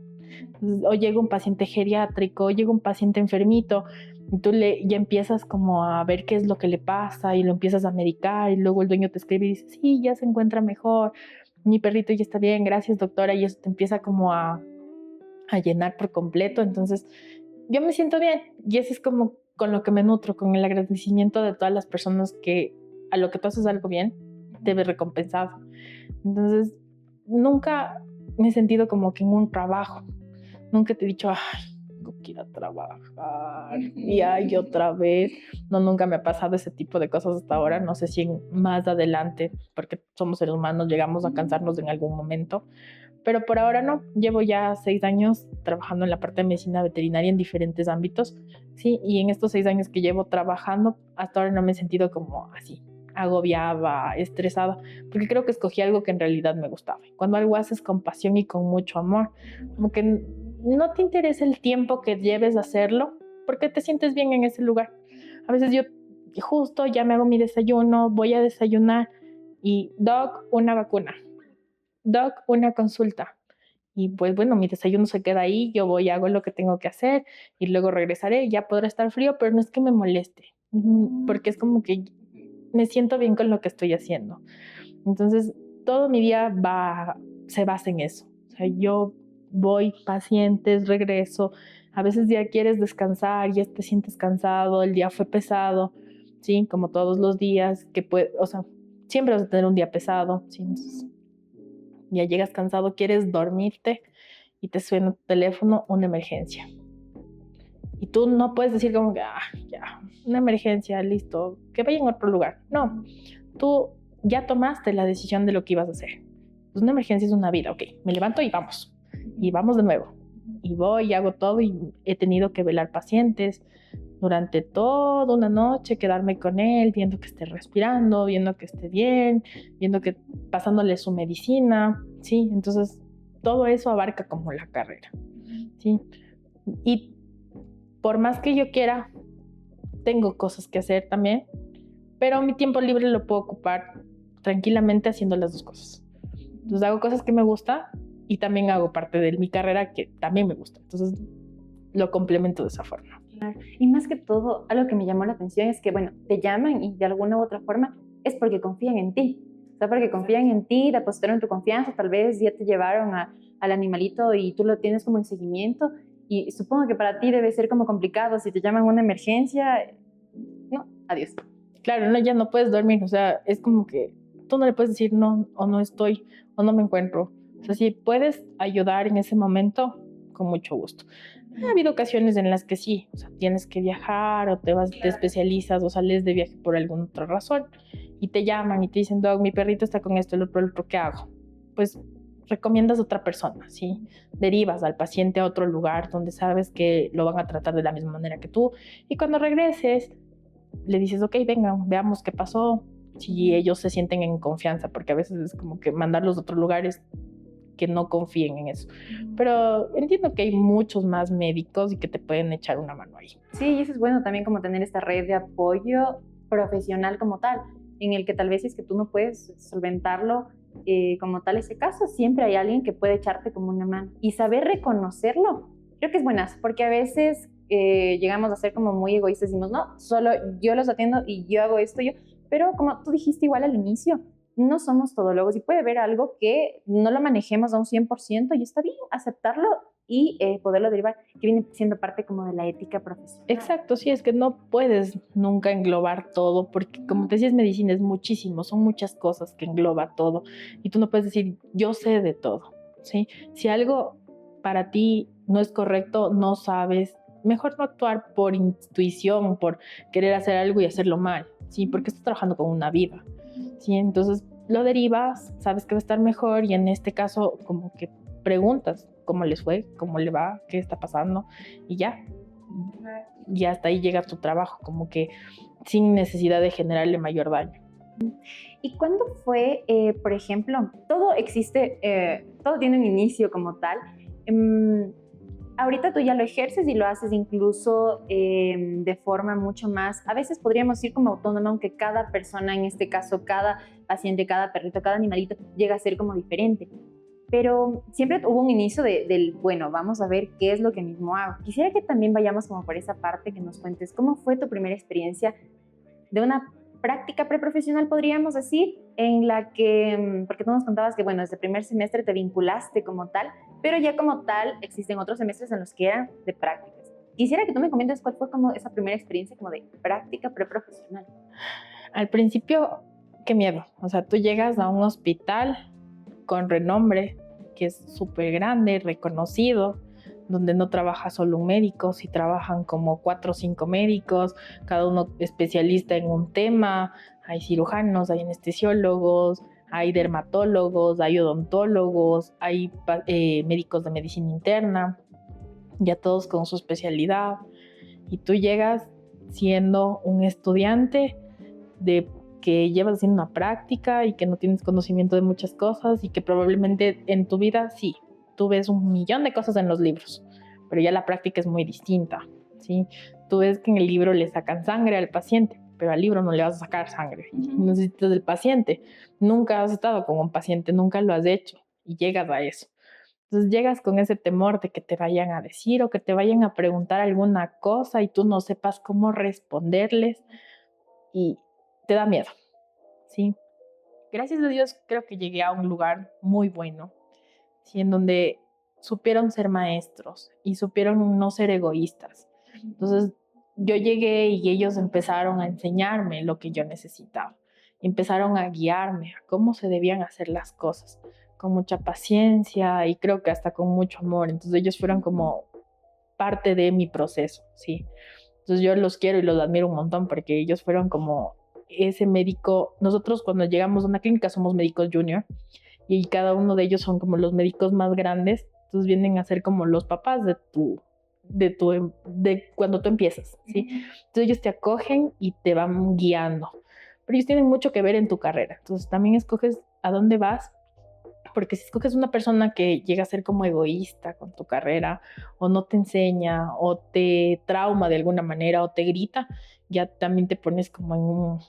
O llega un paciente geriátrico, o llega un paciente enfermito, y tú ya empiezas como a ver qué es lo que le pasa y lo empiezas a medicar y luego el dueño te escribe y dice, sí, ya se encuentra mejor, mi perrito ya está bien, gracias doctora, y eso te empieza como a llenar por completo. Entonces yo me siento bien y eso es como con lo que me nutro, con el agradecimiento de todas las personas que a lo que tú haces algo bien, te ves recompensado. Entonces nunca me he sentido como que en un trabajo, nunca te he dicho, ay, tengo que ir a trabajar y ay, otra vez. No, nunca me ha pasado ese tipo de cosas hasta ahora. No sé si más adelante, porque somos seres humanos, llegamos a cansarnos en algún momento. Pero por ahora no. Llevo ya 6 años trabajando en la parte de medicina veterinaria en diferentes ámbitos. Sí, y en estos 6 años que llevo trabajando, hasta ahora no me he sentido como así, agobiada, estresada, porque creo que escogí algo que en realidad me gustaba. Cuando algo haces con pasión y con mucho amor, como que no te interesa el tiempo que lleves a hacerlo, porque te sientes bien en ese lugar. A veces yo justo ya me hago mi desayuno, voy a desayunar y doc, una vacuna, doc, una consulta. Y pues bueno, mi desayuno se queda ahí, yo voy, hago lo que tengo que hacer y luego regresaré, ya podrá estar frío, pero no es que me moleste, porque es como que me siento bien con lo que estoy haciendo. Entonces, todo mi día se basa en eso. O sea, yo voy, pacientes, regreso. A veces ya quieres descansar, ya te sientes cansado, el día fue pesado, ¿sí? Como todos los días, o sea, siempre vas a tener un día pesado, ¿sí? Entonces, ya llegas cansado, quieres dormirte y te suena tu teléfono, una emergencia. Y tú no puedes decir como que, ya, una emergencia, listo, que vaya en otro lugar. No, tú ya tomaste la decisión de lo que ibas a hacer. Pues una emergencia es una vida, ok, me levanto y vamos de nuevo. Y voy y hago todo y he tenido que velar pacientes durante toda una noche, quedarme con él, viendo que esté respirando, viendo que esté bien, viendo que pasándole su medicina, ¿sí? Entonces, todo eso abarca como la carrera, ¿sí? Y por más que yo quiera, tengo cosas que hacer también, pero mi tiempo libre lo puedo ocupar tranquilamente haciendo las dos cosas. Entonces hago cosas que me gustan y también hago parte de mi carrera que también me gusta. Entonces lo complemento de esa forma. Claro. Y más que todo, algo que me llamó la atención es que, bueno, te llaman y de alguna u otra forma es porque confían en ti. O sea, porque confían en ti, depositaron en tu confianza, tal vez ya te llevaron al animalito y tú lo tienes como en seguimiento. Y supongo que para ti debe ser como complicado si te llaman una emergencia. No, adiós. Claro, no, ya no puedes dormir. O sea, es como que tú no le puedes decir no, o no estoy, o no me encuentro. O sea, si puedes ayudar en ese momento, con mucho gusto. Ha habido ocasiones en las que sí, o sea, tienes que viajar o te vas, te especializas o sales de viaje por alguna otra razón y te llaman y te dicen, Doc, mi perrito está con esto, el otro, ¿qué hago? Pues recomiendas a otra persona, ¿sí? Derivas al paciente a otro lugar donde sabes que lo van a tratar de la misma manera que tú y cuando regreses le dices, ok, vengan, veamos qué pasó, si ellos se sienten en confianza, porque a veces es como que mandarlos a otros lugares que no confíen en eso. Pero entiendo que hay muchos más médicos y que te pueden echar una mano ahí. Sí, y eso es bueno también como tener esta red de apoyo profesional como tal, en el que tal vez si es que tú no puedes solventarlo como tal ese caso, siempre hay alguien que puede echarte como una mano. Y saber reconocerlo, creo que es buenazo, porque a veces llegamos a ser como muy egoístas y decimos, no, solo yo los atiendo y yo hago esto, pero como tú dijiste igual al inicio, no somos todólogos y puede haber algo que no lo manejemos a un 100% y está bien aceptarlo y poderlo derivar, que viene siendo parte como de la ética profesional. Exacto, sí, es que no puedes nunca englobar todo, porque como te decías, medicina es muchísimo, son muchas cosas que engloba todo y tú no puedes decir, yo sé de todo, ¿sí? Si algo para ti no es correcto, no sabes, mejor no actuar por intuición, por querer hacer algo y hacerlo mal, ¿sí? Porque estás trabajando con una vida, ¿sí? Entonces lo derivas, sabes que va a estar mejor y en este caso como que preguntas cómo les fue, cómo le va, qué está pasando y ya. Y hasta ahí llega tu trabajo, como que sin necesidad de generarle mayor daño. ¿Y cuándo fue, por ejemplo, todo existe, todo tiene un inicio como tal? Ahorita tú ya lo ejerces y lo haces incluso de forma mucho más, a veces podríamos decir como autónoma, aunque cada persona, en este caso, cada paciente, cada perrito, cada animalito, llega a ser como diferente. Pero siempre hubo un inicio del, bueno, vamos a ver qué es lo que mismo hago. Quisiera que también vayamos como por esa parte, que nos cuentes cómo fue tu primera experiencia de una práctica preprofesional, podríamos decir, en la que, porque tú nos contabas que, bueno, desde el primer semestre te vinculaste como tal, pero ya como tal existen otros semestres en los que eran de prácticas. Quisiera que tú me comentes cuál fue como esa primera experiencia como de práctica preprofesional. Al principio, qué miedo. O sea, tú llegas a un hospital con renombre, que es súper grande, reconocido, donde no trabaja solo un médico, si trabajan como 4 o 5 médicos, cada uno especialista en un tema. Hay cirujanos, hay anestesiólogos, hay dermatólogos, hay odontólogos, hay médicos de medicina interna, ya todos con su especialidad. Y tú llegas siendo un estudiante de que llevas haciendo una práctica y que no tienes conocimiento de muchas cosas y que probablemente en tu vida sí, tú ves 1.000.000 de cosas en los libros, pero ya la práctica es muy distinta, ¿sí? Tú ves que en el libro le sacan sangre al paciente, pero al libro no le vas a sacar sangre. Necesitas del paciente. Nunca has estado con un paciente, nunca lo has hecho y llegas a eso. Entonces llegas con ese temor de que te vayan a decir o que te vayan a preguntar alguna cosa y tú no sepas cómo responderles y te da miedo, ¿sí? Gracias a Dios creo que llegué a un lugar muy bueno, ¿sí? En donde supieron ser maestros y supieron no ser egoístas. Entonces yo llegué y ellos empezaron a enseñarme lo que yo necesitaba. Empezaron a guiarme a cómo se debían hacer las cosas, con mucha paciencia y creo que hasta con mucho amor. Entonces ellos fueron como parte de mi proceso, ¿sí? Entonces yo los quiero y los admiro un montón porque ellos fueron como ese médico. Nosotros cuando llegamos a una clínica somos médicos junior y cada uno de ellos son como los médicos más grandes, entonces vienen a ser como los papás de cuando tú empiezas, ¿sí? Entonces ellos te acogen y te van guiando, pero ellos tienen mucho que ver en tu carrera, entonces también escoges a dónde vas, porque si escoges una persona que llega a ser como egoísta con tu carrera, o no te enseña, o te trauma de alguna manera, o te grita, ya también te pones como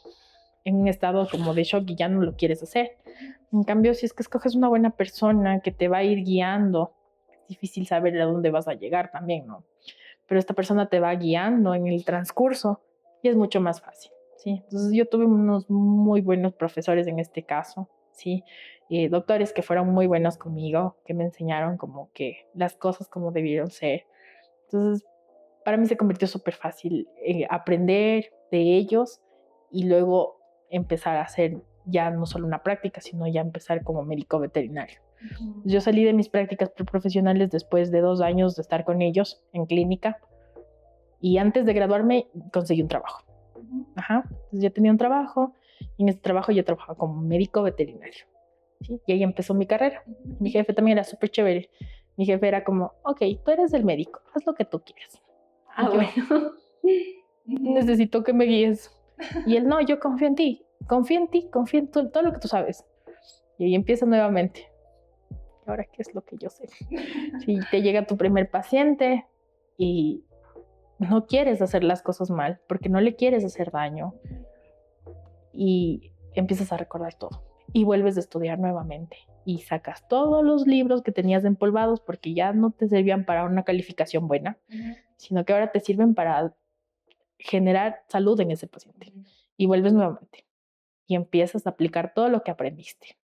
en un estado como de shock y ya no lo quieres hacer. En cambio, si es que escoges una buena persona que te va a ir guiando, es difícil saber a dónde vas a llegar también, ¿no? Pero esta persona te va guiando en el transcurso y es mucho más fácil, ¿sí? Entonces yo tuve unos muy buenos profesores en este caso, ¿sí? Doctores que fueron muy buenos conmigo, que me enseñaron como que las cosas como debieron ser. Entonces, para mí se convirtió súper fácil aprender de ellos y luego empezar a hacer ya no solo una práctica, sino ya empezar como médico veterinario. Yo salí de mis prácticas preprofesionales después de 2 años de estar con ellos en clínica y antes de graduarme conseguí un trabajo. Ajá. Entonces ya tenía un trabajo y en ese trabajo yo trabajaba como médico veterinario. ¿Sí? Y ahí empezó mi carrera. Mi jefe también era súper chévere. Mi jefe era como, ok, tú eres el médico, haz lo que tú quieras. Ah, bueno. Necesito que me guíes. Y él, no, yo confío en ti, confío en todo lo que tú sabes. Y ahí empieza nuevamente. ¿Y ahora qué es lo que yo sé? Si te llega tu primer paciente y no quieres hacer las cosas mal, porque no le quieres hacer daño, y empiezas a recordar todo. Y vuelves a estudiar nuevamente. Y sacas todos los libros que tenías empolvados porque ya no te servían para una calificación buena, sino que ahora te sirven para generar salud en ese paciente. Y vuelves nuevamente. Y empiezas a aplicar todo lo que aprendiste.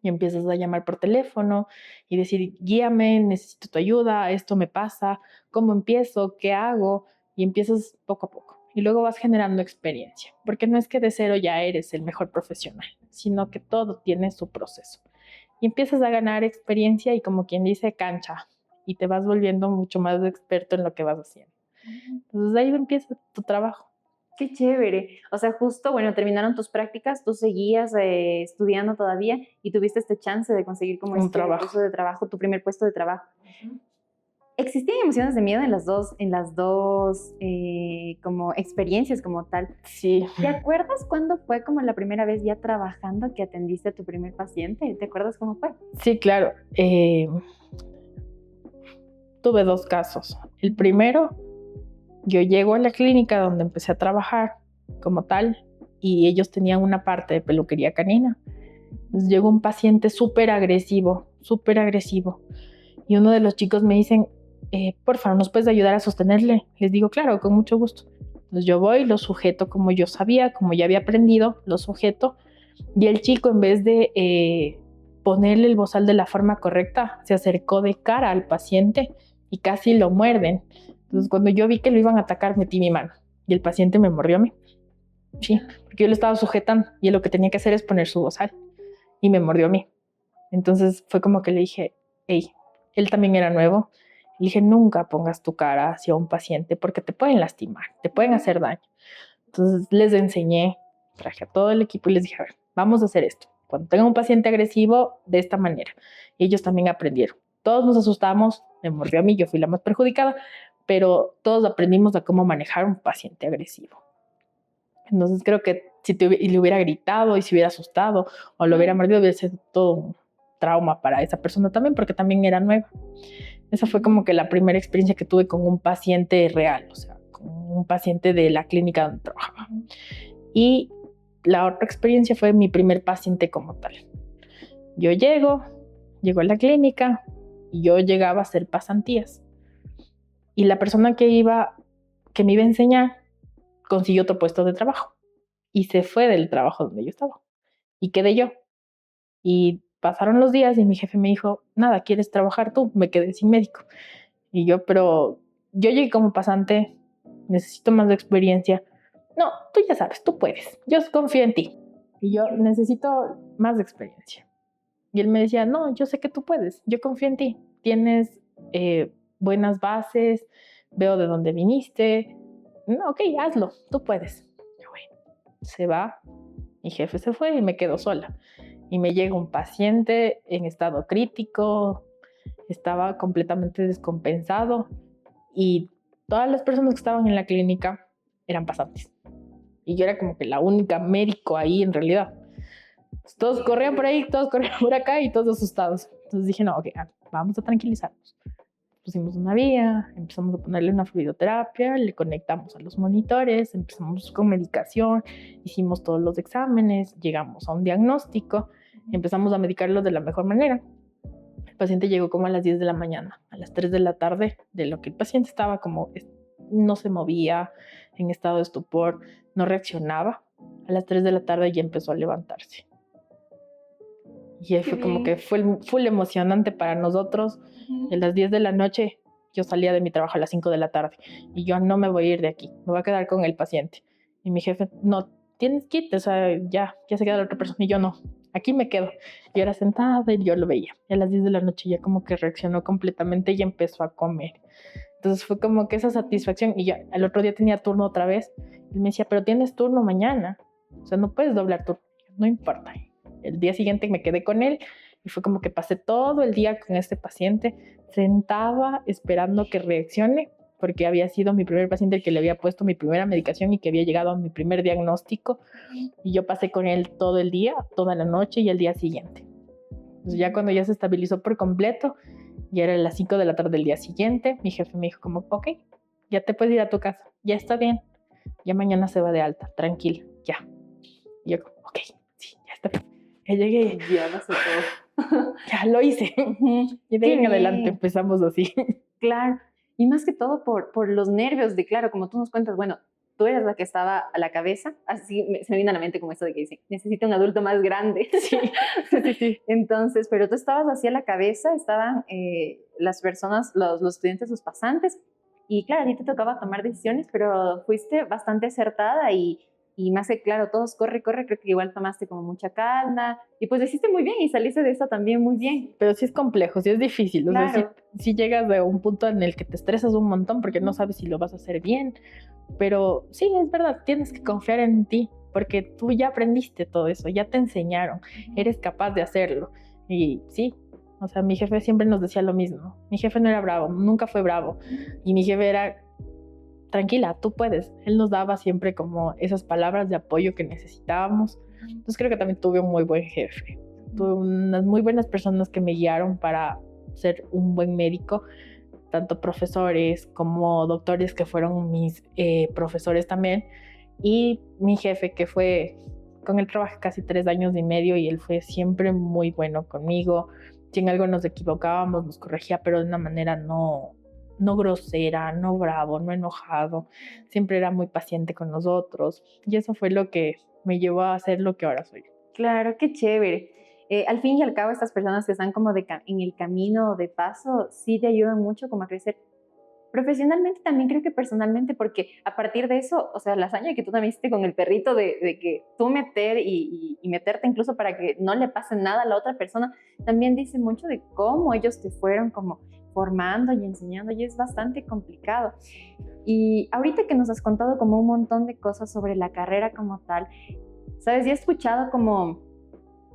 Y empiezas a llamar por teléfono y decir, guíame, necesito tu ayuda, esto me pasa, ¿cómo empiezo? ¿Qué hago? Y empiezas poco a poco. Y luego vas generando experiencia, porque no es que de cero ya eres el mejor profesional, sino que todo tiene su proceso. Y empiezas a ganar experiencia y como quien dice cancha, y te vas volviendo mucho más experto en lo que vas haciendo. Entonces ahí empieza tu trabajo. Qué chévere. O sea, justo, bueno, terminaron tus prácticas, tú seguías estudiando todavía y tuviste este chance de conseguir como Un este trabajo. puesto de trabajo, tu primer puesto de trabajo. ¿Existían emociones de miedo en las dos como experiencias como tal? Sí. ¿Te acuerdas cuándo fue como la primera vez ya trabajando que atendiste a tu primer paciente? ¿Te acuerdas cómo fue? Sí, claro. Tuve 2 casos. El primero, yo llego a la clínica donde empecé a trabajar como tal y ellos tenían una parte de peluquería canina. Entonces llegó un paciente súper agresivo. Y uno de los chicos me dicen, por favor, ¿nos puedes ayudar a sostenerle? Les digo, claro, con mucho gusto. Entonces yo voy, lo sujeto como yo sabía, como ya había aprendido, lo sujeto. Y el chico, en vez de ponerle el bozal de la forma correcta, se acercó de cara al paciente y casi lo muerden. Entonces cuando yo vi que lo iban a atacar, metí mi mano y el paciente me mordió a mí. Sí, porque yo lo estaba sujetando y él lo que tenía que hacer es poner su bozal y me mordió a mí. Entonces fue como que le dije, hey, él también era nuevo. Le dije, nunca pongas tu cara hacia un paciente porque te pueden lastimar, te pueden hacer daño. Entonces les enseñé, traje a todo el equipo y les dije, a ver, vamos a hacer esto. Cuando tenga un paciente agresivo, de esta manera. Y ellos también aprendieron. Todos nos asustamos, me mordió a mí, yo fui la más perjudicada, pero todos aprendimos a cómo manejar un paciente agresivo. Entonces creo que si le hubiera gritado y se hubiera asustado o lo hubiera mordido, hubiera sido todo un trauma para esa persona también, porque también era nueva. Esa fue como que la primera experiencia que tuve con un paciente real, o sea, con un paciente de la clínica donde trabajaba. Y la otra experiencia fue mi primer paciente como tal. Yo llego a la clínica y yo llegaba a hacer pasantías. Y la persona que me iba a enseñar consiguió otro puesto de trabajo y se fue del trabajo donde yo estaba. Y quedé yo. Y pasaron los días y mi jefe me dijo, nada, ¿quieres trabajar tú? Me quedé sin médico. Y yo, pero yo llegué como pasante, necesito más de experiencia. No, tú ya sabes, tú puedes, yo confío en ti. Y yo necesito más de experiencia. Y él me decía, no, yo sé que tú puedes, yo confío en ti. Tienes buenas bases, veo de dónde viniste. No, ok, hazlo, tú puedes. Yo, bueno, se va, mi jefe se fue y me quedo sola. Y me llega un paciente en estado crítico, estaba completamente descompensado y todas las personas que estaban en la clínica eran pasantes. Y yo era como que la única médico ahí en realidad. Pues todos corrían por ahí, todos corrían por acá y todos asustados. Entonces dije, no, ok, vamos a tranquilizarnos. Pusimos una vía, empezamos a ponerle una fluidoterapia, le conectamos a los monitores, empezamos con medicación, hicimos todos los exámenes, llegamos a un diagnóstico, empezamos a medicarlo de la mejor manera. El paciente llegó como a las 10 de la mañana, a las 3 de la tarde, de lo que el paciente estaba como, no se movía, en estado de estupor, no reaccionaba. A las 3 de la tarde ya empezó a levantarse. Y ahí fue como que fue full emocionante para nosotros. A las 10 de la noche yo salía de mi trabajo a las 5 de la tarde y yo no me voy a ir de aquí, me voy a quedar con el paciente. Y mi jefe, no, tienes que irte, o sea, ya se queda la otra persona. Y yo no, aquí me quedo. Yo era sentada y yo lo veía. Y a las 10 de la noche ya como que reaccionó completamente y empezó a comer. Entonces fue como que esa satisfacción. Y ya al otro día tenía turno otra vez. Y me decía, pero tienes turno mañana, o sea, no puedes doblar turno. No importa. El día siguiente me quedé con él y fue como que pasé todo el día con este paciente, sentada esperando que reaccione, porque había sido mi primer paciente el que le había puesto mi primera medicación y que había llegado a mi primer diagnóstico. Y yo pasé con él todo el día, toda la noche y el día siguiente. Entonces ya cuando ya se estabilizó por completo, ya era las 5 de la tarde del día siguiente, mi jefe me dijo como, ok, ya te puedes ir a tu casa, ya está bien, ya mañana se va de alta, tranquila, ya. Y yo, ok, sí, ya está bien. Ya llegué. Ya lo sé todo. Ya lo hice. Y de ahí en adelante empezamos así. Claro. Y más que todo por los nervios de, claro, como tú nos cuentas, bueno, tú eras la que estaba a la cabeza, así se me viene a la mente como esto de que dice, necesita un adulto más grande. Sí. Entonces, pero tú estabas así a la cabeza, estaban las personas, los estudiantes, los pasantes, y claro, a ti te tocaba tomar decisiones, pero fuiste bastante acertada y y más que claro, todos corre, creo que igual tomaste como mucha calma y pues lo hiciste muy bien y saliste de eso también muy bien. Pero sí es complejo, sí es difícil. O sea, Claro. sí llegas de un punto en el que te estresas un montón porque no sabes si lo vas a hacer bien. Pero sí, es verdad, tienes que confiar en ti porque tú ya aprendiste todo eso, ya te enseñaron, eres capaz de hacerlo. Y sí, o sea, mi jefe siempre nos decía lo mismo. Mi jefe no era bravo, nunca fue bravo. Y mi jefe era, tranquila, tú puedes. Él nos daba siempre como esas palabras de apoyo que necesitábamos. Entonces creo que también tuve un muy buen jefe. Tuve unas muy buenas personas que me guiaron para ser un buen médico, tanto profesores como doctores que fueron mis profesores también, y mi jefe que fue, con él trabajé casi 3 años y medio y él fue siempre muy bueno conmigo. Si en algo nos equivocábamos, nos corregía, pero de una manera no grosera, no bravo, no enojado. Siempre era muy paciente con nosotros y eso fue lo que me llevó a ser lo que ahora soy. Claro, qué chévere. Al fin y al cabo, estas personas que están como en el camino de paso, sí te ayudan mucho como a crecer profesionalmente, también creo que personalmente, porque a partir de eso, o sea, la hazaña que tú también hiciste con el perrito de que tú meter y meterte incluso para que no le pase nada a la otra persona, también dice mucho de cómo ellos te fueron como formando y enseñando y es bastante complicado. Y ahorita que nos has contado como un montón de cosas sobre la carrera como tal, ¿sabes? Ya he escuchado como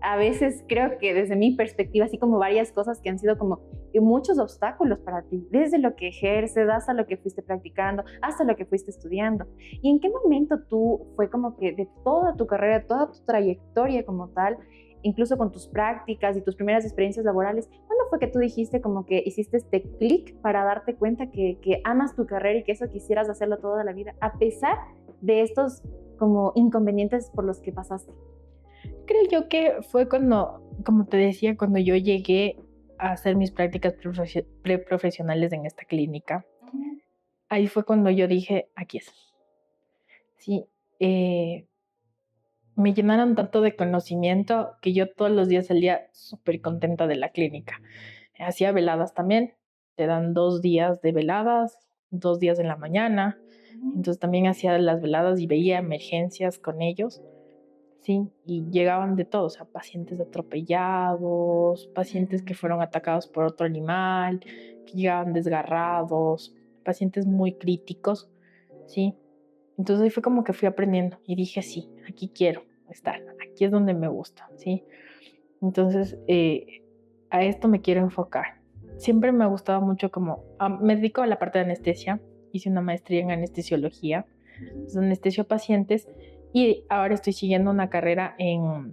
a veces creo que desde mi perspectiva, así como varias cosas que han sido como muchos obstáculos para ti, desde lo que ejerces, hasta lo que fuiste practicando, hasta lo que fuiste estudiando. ¿Y en qué momento tú fue como que de toda tu carrera, toda tu trayectoria como tal, incluso con tus prácticas y tus primeras experiencias laborales, cuándo fue que tú dijiste como que hiciste este clic para darte cuenta que amas tu carrera y que eso quisieras hacerlo toda la vida, a pesar de estos como inconvenientes por los que pasaste? Creo yo que fue cuando, como te decía, cuando yo llegué a hacer mis prácticas preprofesionales en esta clínica. Ahí fue cuando yo dije, aquí es. Sí, me llenaron tanto de conocimiento que yo todos los días salía súper contenta de la clínica. Hacía veladas también, te dan 2 días de veladas, 2 días en la mañana. Entonces también hacía las veladas y veía emergencias con ellos. Sí, y llegaban de todo, o sea, pacientes atropellados, pacientes que fueron atacados por otro animal, que llegaban desgarrados, pacientes muy críticos, ¿sí? Entonces ahí fue como que fui aprendiendo y dije, sí, aquí quiero estar, aquí es donde me gusta, ¿sí? Entonces a esto me quiero enfocar. Siempre me ha gustado mucho como, me dedico a la parte de anestesia, hice una maestría en anestesiología, entonces anestesio pacientes. Y ahora estoy siguiendo una carrera en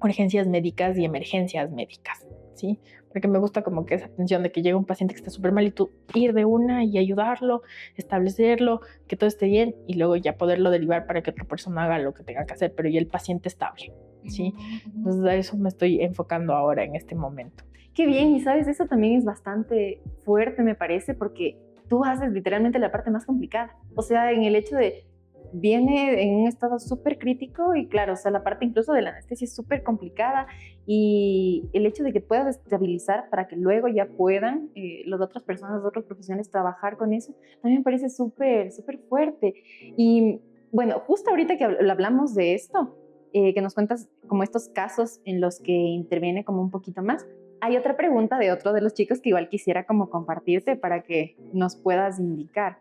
urgencias médicas y emergencias médicas, ¿sí? Porque me gusta como que esa atención de que llega un paciente que está súper mal y tú ir de una y ayudarlo, establecerlo, que todo esté bien y luego ya poderlo derivar para que otra persona haga lo que tenga que hacer, pero ya el paciente estable, ¿sí? Entonces a eso me estoy enfocando ahora en este momento. Qué bien, y sabes, eso también es bastante fuerte, me parece, porque tú haces literalmente la parte más complicada. O sea, en el hecho de viene en un estado súper crítico y claro, o sea, la parte incluso de la anestesia es súper complicada y el hecho de que puedas estabilizar para que luego ya puedan las otras personas, los otros profesionales trabajar con eso, también me parece súper, súper fuerte. Y bueno, justo ahorita que hablamos de esto, que nos cuentas como estos casos en los que interviene como un poquito más, hay otra pregunta de otro de los chicos que igual quisiera como compartirte para que nos puedas indicar.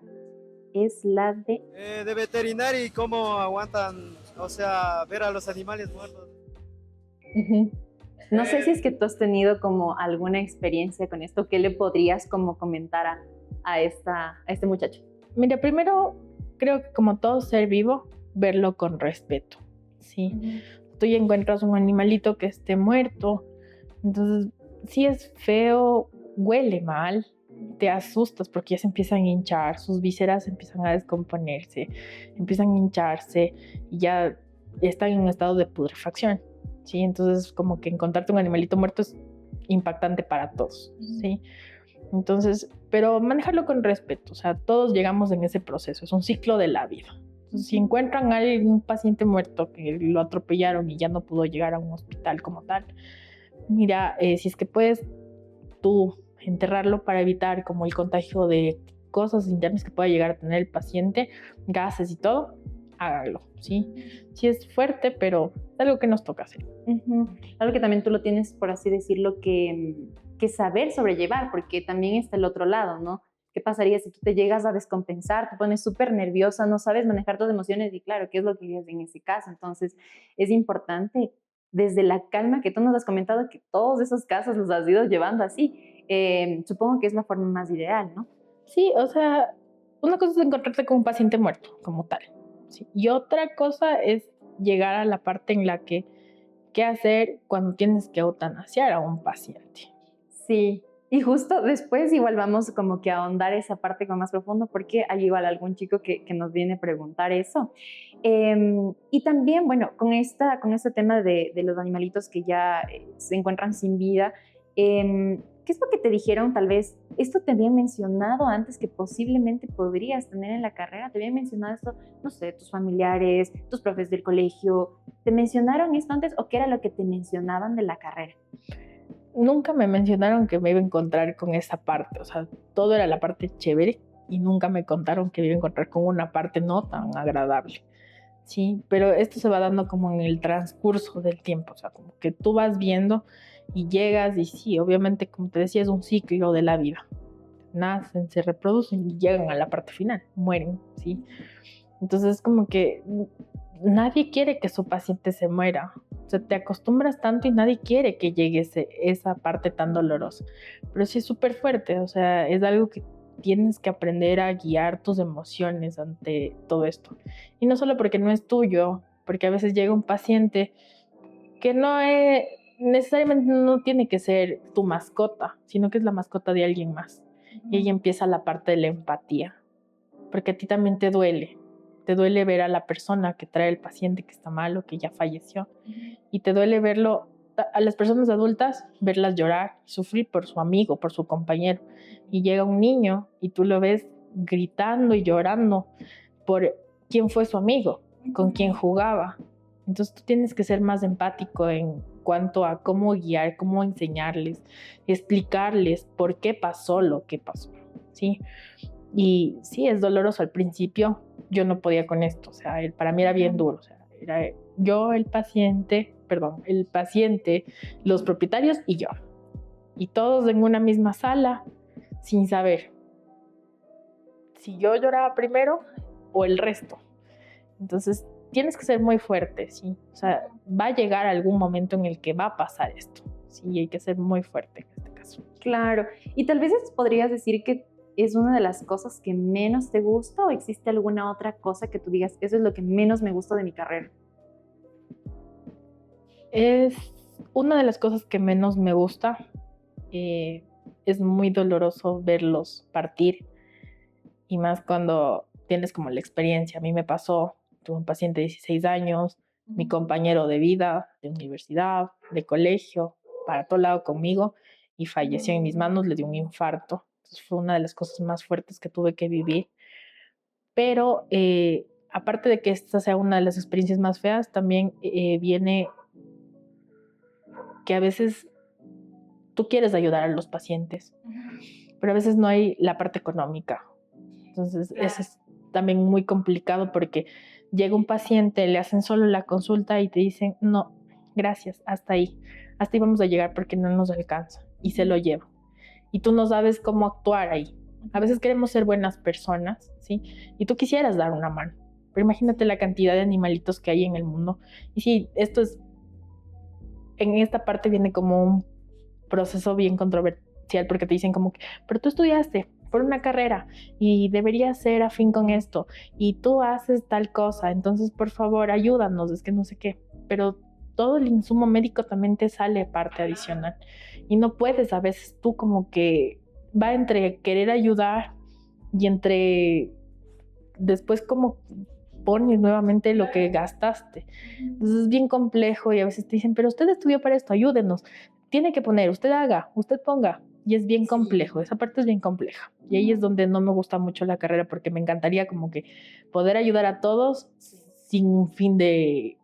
Es la De veterinario y cómo aguantan, o sea, ver a los animales muertos. No sé si es que tú has tenido como alguna experiencia con esto, ¿qué le podrías como comentar a este muchacho? Mira, primero creo que como todo ser vivo, verlo con respeto, ¿sí? Tú ya encuentras un animalito que esté muerto, entonces sí es feo, huele mal, te asustas porque ya se empiezan a hinchar, sus vísceras empiezan a descomponerse, empiezan a hincharse y ya están en un estado de putrefacción, ¿sí? Entonces como que encontrarte un animalito muerto es impactante para todos, ¿sí? Entonces, pero manejarlo con respeto, o sea, todos llegamos en ese proceso, es un ciclo de la vida. Entonces, si encuentran a algún paciente muerto que lo atropellaron y ya no pudo llegar a un hospital como tal, mira, si es que puedes tú enterrarlo para evitar como el contagio de cosas internas que pueda llegar a tener el paciente, gases y todo, hágalo, ¿sí? Sí es fuerte, pero es algo que nos toca hacer. Ujú. Algo que también tú lo tienes, por así decirlo, que saber sobrellevar, porque también está el otro lado, ¿no? ¿Qué pasaría si tú te llegas a descompensar, te pones súper nerviosa, no sabes manejar tus emociones? Y claro, ¿qué es lo que harías en ese caso? Entonces, es importante, desde la calma que tú nos has comentado, que todos esos casos los has ido llevando así. Supongo que es la forma más ideal, ¿no? Sí, o sea, una cosa es encontrarte con un paciente muerto, como tal, ¿sí? Y otra cosa es llegar a la parte en la que, ¿qué hacer cuando tienes que eutanasiar a un paciente? Sí, y justo después igual vamos como que a ahondar esa parte con más profundo porque hay igual algún chico que nos viene a preguntar eso. Y también, bueno, con este tema de los animalitos que ya se encuentran sin vida, ¿qué es lo que te dijeron tal vez? Esto te habían mencionado antes que posiblemente podrías tener en la carrera, te habían mencionado esto, no sé, tus familiares, tus profes del colegio, ¿te mencionaron esto antes o qué era lo que te mencionaban de la carrera? Nunca me mencionaron que me iba a encontrar con esa parte, o sea, todo era la parte chévere y nunca me contaron que me iba a encontrar con una parte no tan agradable, ¿sí? Pero esto se va dando como en el transcurso del tiempo, o sea, como que tú vas viendo y llegas y sí, obviamente, como te decía, es un ciclo de la vida. Nacen, se reproducen y llegan a la parte final, mueren, ¿sí? Entonces es como que nadie quiere que su paciente se muera. O sea, te acostumbras tanto y nadie quiere que llegue esa parte tan dolorosa. Pero sí es súper fuerte, o sea, es algo que tienes que aprender a guiar tus emociones ante todo esto. Y no solo porque no es tuyo, porque a veces llega un paciente que no es, necesariamente no tiene que ser tu mascota, sino que es la mascota de alguien más. Y ahí empieza la parte de la empatía, porque a ti también te duele ver a la persona que trae el paciente que está mal o que ya falleció, y te duele verlo, a las personas adultas, verlas llorar, sufrir por su amigo, por su compañero, y llega un niño y tú lo ves gritando y llorando por quién fue su amigo, con quién jugaba. Entonces tú tienes que ser más empático en cuanto a cómo guiar, cómo enseñarles, explicarles por qué pasó lo que pasó, ¿sí? Y sí, es doloroso al principio, yo no podía con esto, o sea, para mí era bien duro, o sea, era yo, el paciente, los propietarios y yo. Y todos en una misma sala, sin saber si yo lloraba primero o el resto. Entonces, tienes que ser muy fuerte, ¿sí? O sea, va a llegar algún momento en el que va a pasar esto, ¿sí? Y hay que ser muy fuerte en este caso. Claro, y tal vez podrías decir que es una de las cosas que menos te gusta o existe alguna otra cosa que tú digas, eso es lo que menos me gusta de mi carrera. Es una de las cosas que menos me gusta. Es muy doloroso verlos partir y más cuando tienes como la experiencia. A mí me pasó, tuve un paciente de 16 años, mi compañero de vida, de universidad, de colegio, para todo lado conmigo y falleció en mis manos, le dio un infarto. Entonces fue una de las cosas más fuertes que tuve que vivir. Pero aparte de que esta sea una de las experiencias más feas, también viene que a veces tú quieres ayudar a los pacientes, pero a veces no hay la parte económica. Entonces, eso es también muy complicado porque llega un paciente, le hacen solo la consulta y te dicen, no, gracias, hasta ahí vamos a llegar porque no nos alcanza y se lo lleva. Y tú no sabes cómo actuar ahí. A veces queremos ser buenas personas, ¿sí? Y tú quisieras dar una mano, pero imagínate la cantidad de animalitos que hay en el mundo. Y sí, en esta parte viene como un proceso bien controversial porque te dicen como que, pero tú estudiaste por una carrera y deberías ser afín con esto y tú haces tal cosa, entonces por favor ayúdanos, es que no sé qué, pero todo el insumo médico también te sale parte adicional y no puedes a veces tú como que va entre querer ayudar y entre después como pones nuevamente lo que gastaste. Entonces es bien complejo y a veces te dicen, pero usted estudió para esto, ayúdenos. Tiene que poner, usted haga, usted ponga. Y es bien complejo, esa parte es bien compleja. Y ahí es donde no me gusta mucho la carrera porque me encantaría como que poder ayudar a todos sin un fin de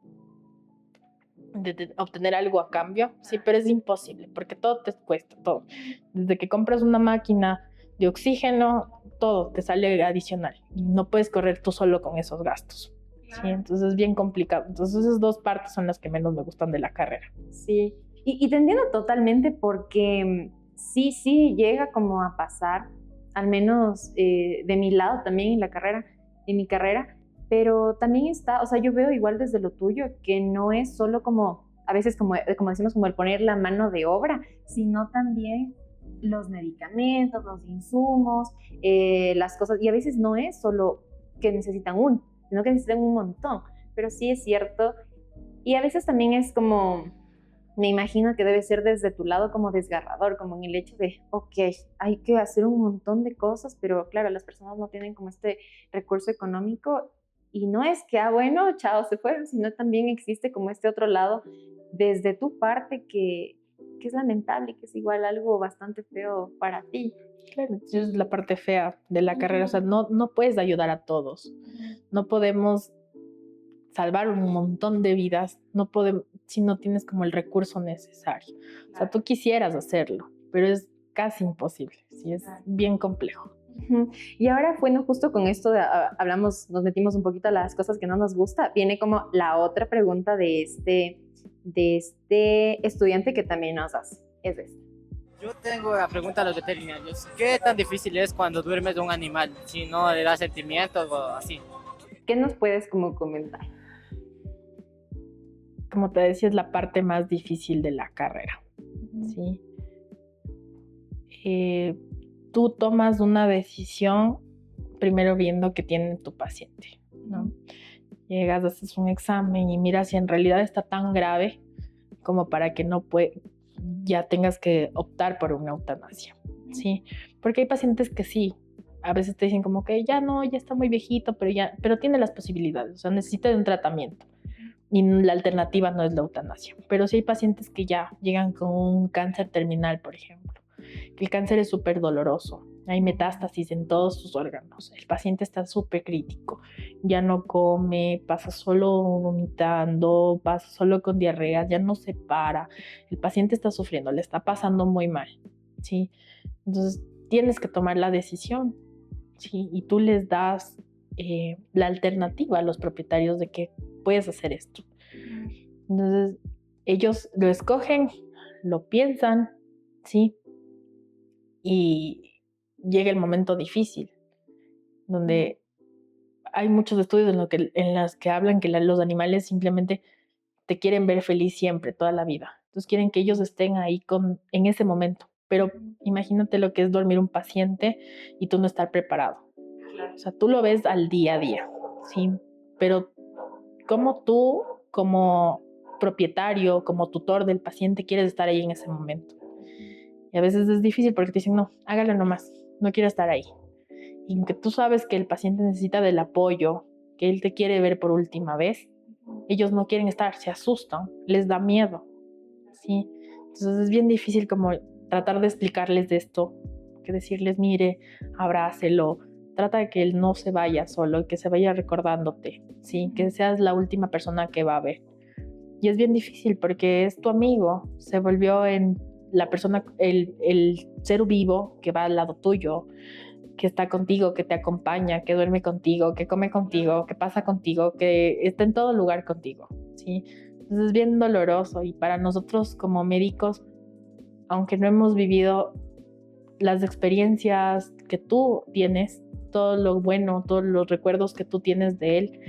obtener algo a cambio. Sí, pero es imposible porque todo te cuesta, todo. Desde que compras una máquina de oxígeno, todo te sale adicional. Y no puedes correr tú solo con esos gastos. Sí, entonces es bien complicado. Entonces esas dos partes son las que menos me gustan de la carrera. Sí, y te entiendo totalmente porque sí llega como a pasar, al menos de mi lado también en mi carrera, pero también está, o sea, yo veo igual desde lo tuyo que no es solo como, a veces como decimos, como el poner la mano de obra, sino también los medicamentos, los insumos, las cosas, y a veces no es solo que necesitan uno, sino que necesitan un montón, pero sí es cierto, y a veces también es como me imagino que debe ser desde tu lado como desgarrador, como en el hecho de, ok, hay que hacer un montón de cosas, pero claro, las personas no tienen como este recurso económico y no es que, bueno, chao, se fueron, sino también existe como este otro lado desde tu parte que es lamentable y que es igual algo bastante feo para ti. Claro, esa es la parte fea de la carrera. O sea, no puedes ayudar a todos. No podemos salvar un montón de vidas, no podemos, si no tienes como el recurso necesario. O sea, tú quisieras hacerlo, pero es casi imposible, sí, es bien complejo. Y ahora, bueno, justo con esto hablamos, nos metimos un poquito a las cosas que no nos gusta, viene como la otra pregunta de este estudiante que también nos hace, es esta. Yo tengo la pregunta a los veterinarios. ¿Qué tan difícil es cuando duermes de un animal? Si no le da sentimientos o así. ¿Qué nos puedes como comentar? Como te decía, es la parte más difícil de la carrera, ¿sí? Tú tomas una decisión primero viendo qué tiene tu paciente, ¿no? Llegas, haces un examen y miras si en realidad está tan grave como para que ya tengas que optar por una eutanasia, ¿sí? Porque hay pacientes que sí, a veces te dicen como que ya no, ya está muy viejito, pero tiene las posibilidades, o sea, necesita de un tratamiento. Y la alternativa no es la eutanasia. Pero sí hay pacientes que ya llegan con un cáncer terminal, por ejemplo. El cáncer es súper doloroso. Hay metástasis en todos sus órganos. El paciente está súper crítico. Ya no come, pasa solo vomitando, pasa solo con diarrea, ya no se para. El paciente está sufriendo, le está pasando muy mal, ¿sí? Entonces tienes que tomar la decisión, ¿sí? Y tú les das la alternativa a los propietarios de que puedes hacer esto. Entonces, ellos lo escogen, lo piensan, ¿sí? Y llega el momento difícil, donde hay muchos estudios en los que hablan que los animales simplemente te quieren ver feliz siempre, toda la vida. Entonces quieren que ellos estén ahí en ese momento. Pero imagínate lo que es dormir un paciente y tú no estar preparado. O sea, tú lo ves al día a día, ¿sí? Pero ¿cómo tú, como propietario, como tutor del paciente, quieres estar ahí en ese momento? Y a veces es difícil porque te dicen, no, hágalo nomás, no quiero estar ahí. Y aunque tú sabes que el paciente necesita del apoyo, que él te quiere ver por última vez, ellos no quieren estar, se asustan, les da miedo, ¿sí? Entonces es bien difícil como tratar de explicarles de esto, que decirles, mire, abrácelo, trata de que él no se vaya solo, que se vaya recordándote, ¿sí? Que seas la última persona que va a ver. Y es bien difícil porque es tu amigo, se volvió en la persona, el ser vivo que va al lado tuyo, que está contigo, que te acompaña, que duerme contigo, que come contigo, que pasa contigo, que está en todo lugar contigo, ¿sí? Entonces es bien doloroso y para nosotros como médicos, aunque no hemos vivido las experiencias que tú tienes, todo lo bueno, todos los recuerdos que tú tienes de él,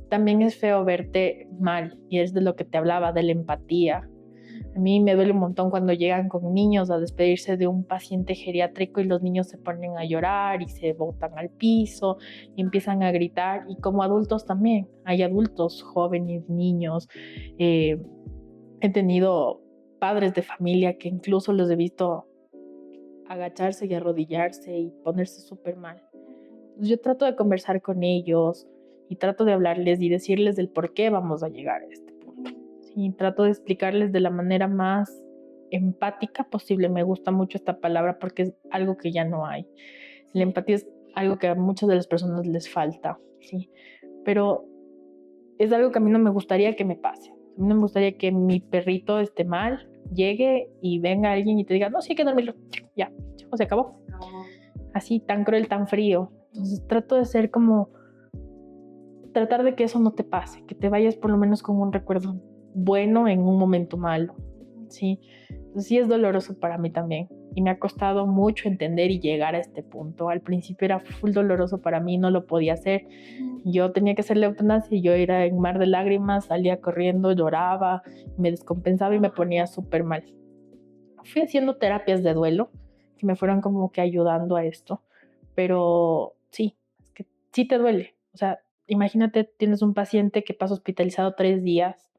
también es feo verte mal y es de lo que te hablaba, de la empatía. A mí me duele un montón cuando llegan con niños a despedirse de un paciente geriátrico y los niños se ponen a llorar y se botan al piso y empiezan a gritar. Y como adultos también, hay adultos, jóvenes, niños. He tenido padres de familia que incluso los he visto agacharse y arrodillarse y ponerse súper mal. Yo trato de conversar con ellos y trato de hablarles y decirles del por qué vamos a llegar a este punto. Sí, trato de explicarles de la manera más empática posible. Me gusta mucho esta palabra porque es algo que ya no hay. La empatía es algo que a muchas de las personas les falta, ¿sí? Pero es algo que a mí no me gustaría que me pase. A mí no me gustaría que mi perrito esté mal, llegue y venga alguien y te diga, no, sí hay que dormirlo. Ya, se acabó. Así, tan cruel, tan frío. Entonces trato de ser como tratar de que eso no te pase, que te vayas por lo menos con un recuerdo bueno en un momento malo, ¿sí? Entonces sí es doloroso para mí también y me ha costado mucho entender y llegar a este punto. Al principio era full doloroso para mí, no lo podía hacer. Yo tenía que hacer la eutanasia y yo era en mar de lágrimas, salía corriendo, lloraba, me descompensaba y me ponía súper mal. Fui haciendo terapias de duelo que me fueron como que ayudando a esto, pero sí, es que sí te duele. O sea, imagínate, tienes un paciente que pasa hospitalizado 3 días,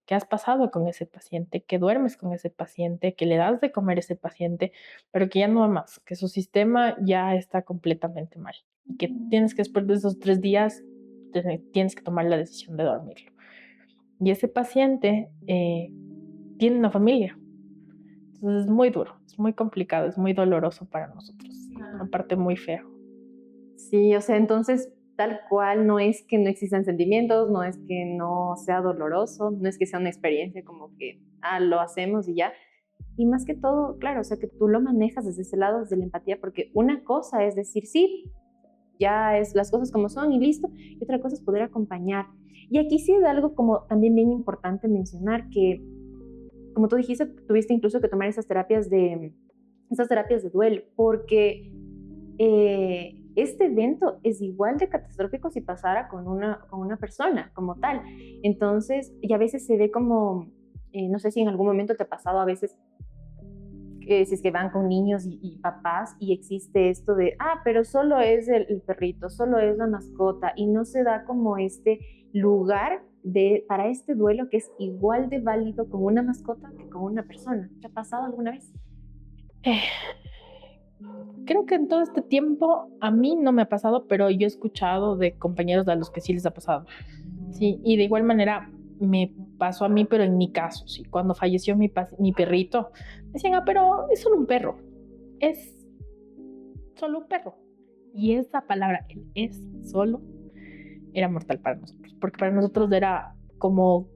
que has pasado con ese paciente, que duermes con ese paciente, que le das de comer a ese paciente, pero que ya no va más, que su sistema ya está completamente mal y que tienes que después de esos 3 días tienes que tomar la decisión de dormirlo. Y ese paciente tiene una familia. Entonces es muy duro, es muy complicado, es muy doloroso para nosotros. Una parte muy fea. Sí, o sea, entonces tal cual no es que no existan sentimientos, no es que no sea doloroso, no es que sea una experiencia como que, lo hacemos y ya. Y más que todo, claro, o sea, que tú lo manejas desde ese lado, desde la empatía, porque una cosa es decir, sí, ya es las cosas como son y listo, y otra cosa es poder acompañar. Y aquí sí es algo como también bien importante mencionar que, como tú dijiste, tuviste incluso que tomar esas terapias de duelo, porque este evento es igual de catastrófico si pasara con una persona como tal. Entonces, y a veces se ve como, no sé si en algún momento te ha pasado a veces, si es que van con niños y papás y existe esto de, pero solo es el perrito, solo es la mascota y no se da como este lugar para este duelo que es igual de válido con una mascota que con una persona. ¿Te ha pasado alguna vez? Creo que en todo este tiempo a mí no me ha pasado, pero yo he escuchado de compañeros a los que sí les ha pasado. Sí, y de igual manera me pasó a mí, pero en mi caso, sí, cuando falleció mi perrito, decían, pero es solo un perro, es solo un perro. Y esa palabra, el es solo, era mortal para nosotros, porque para nosotros era como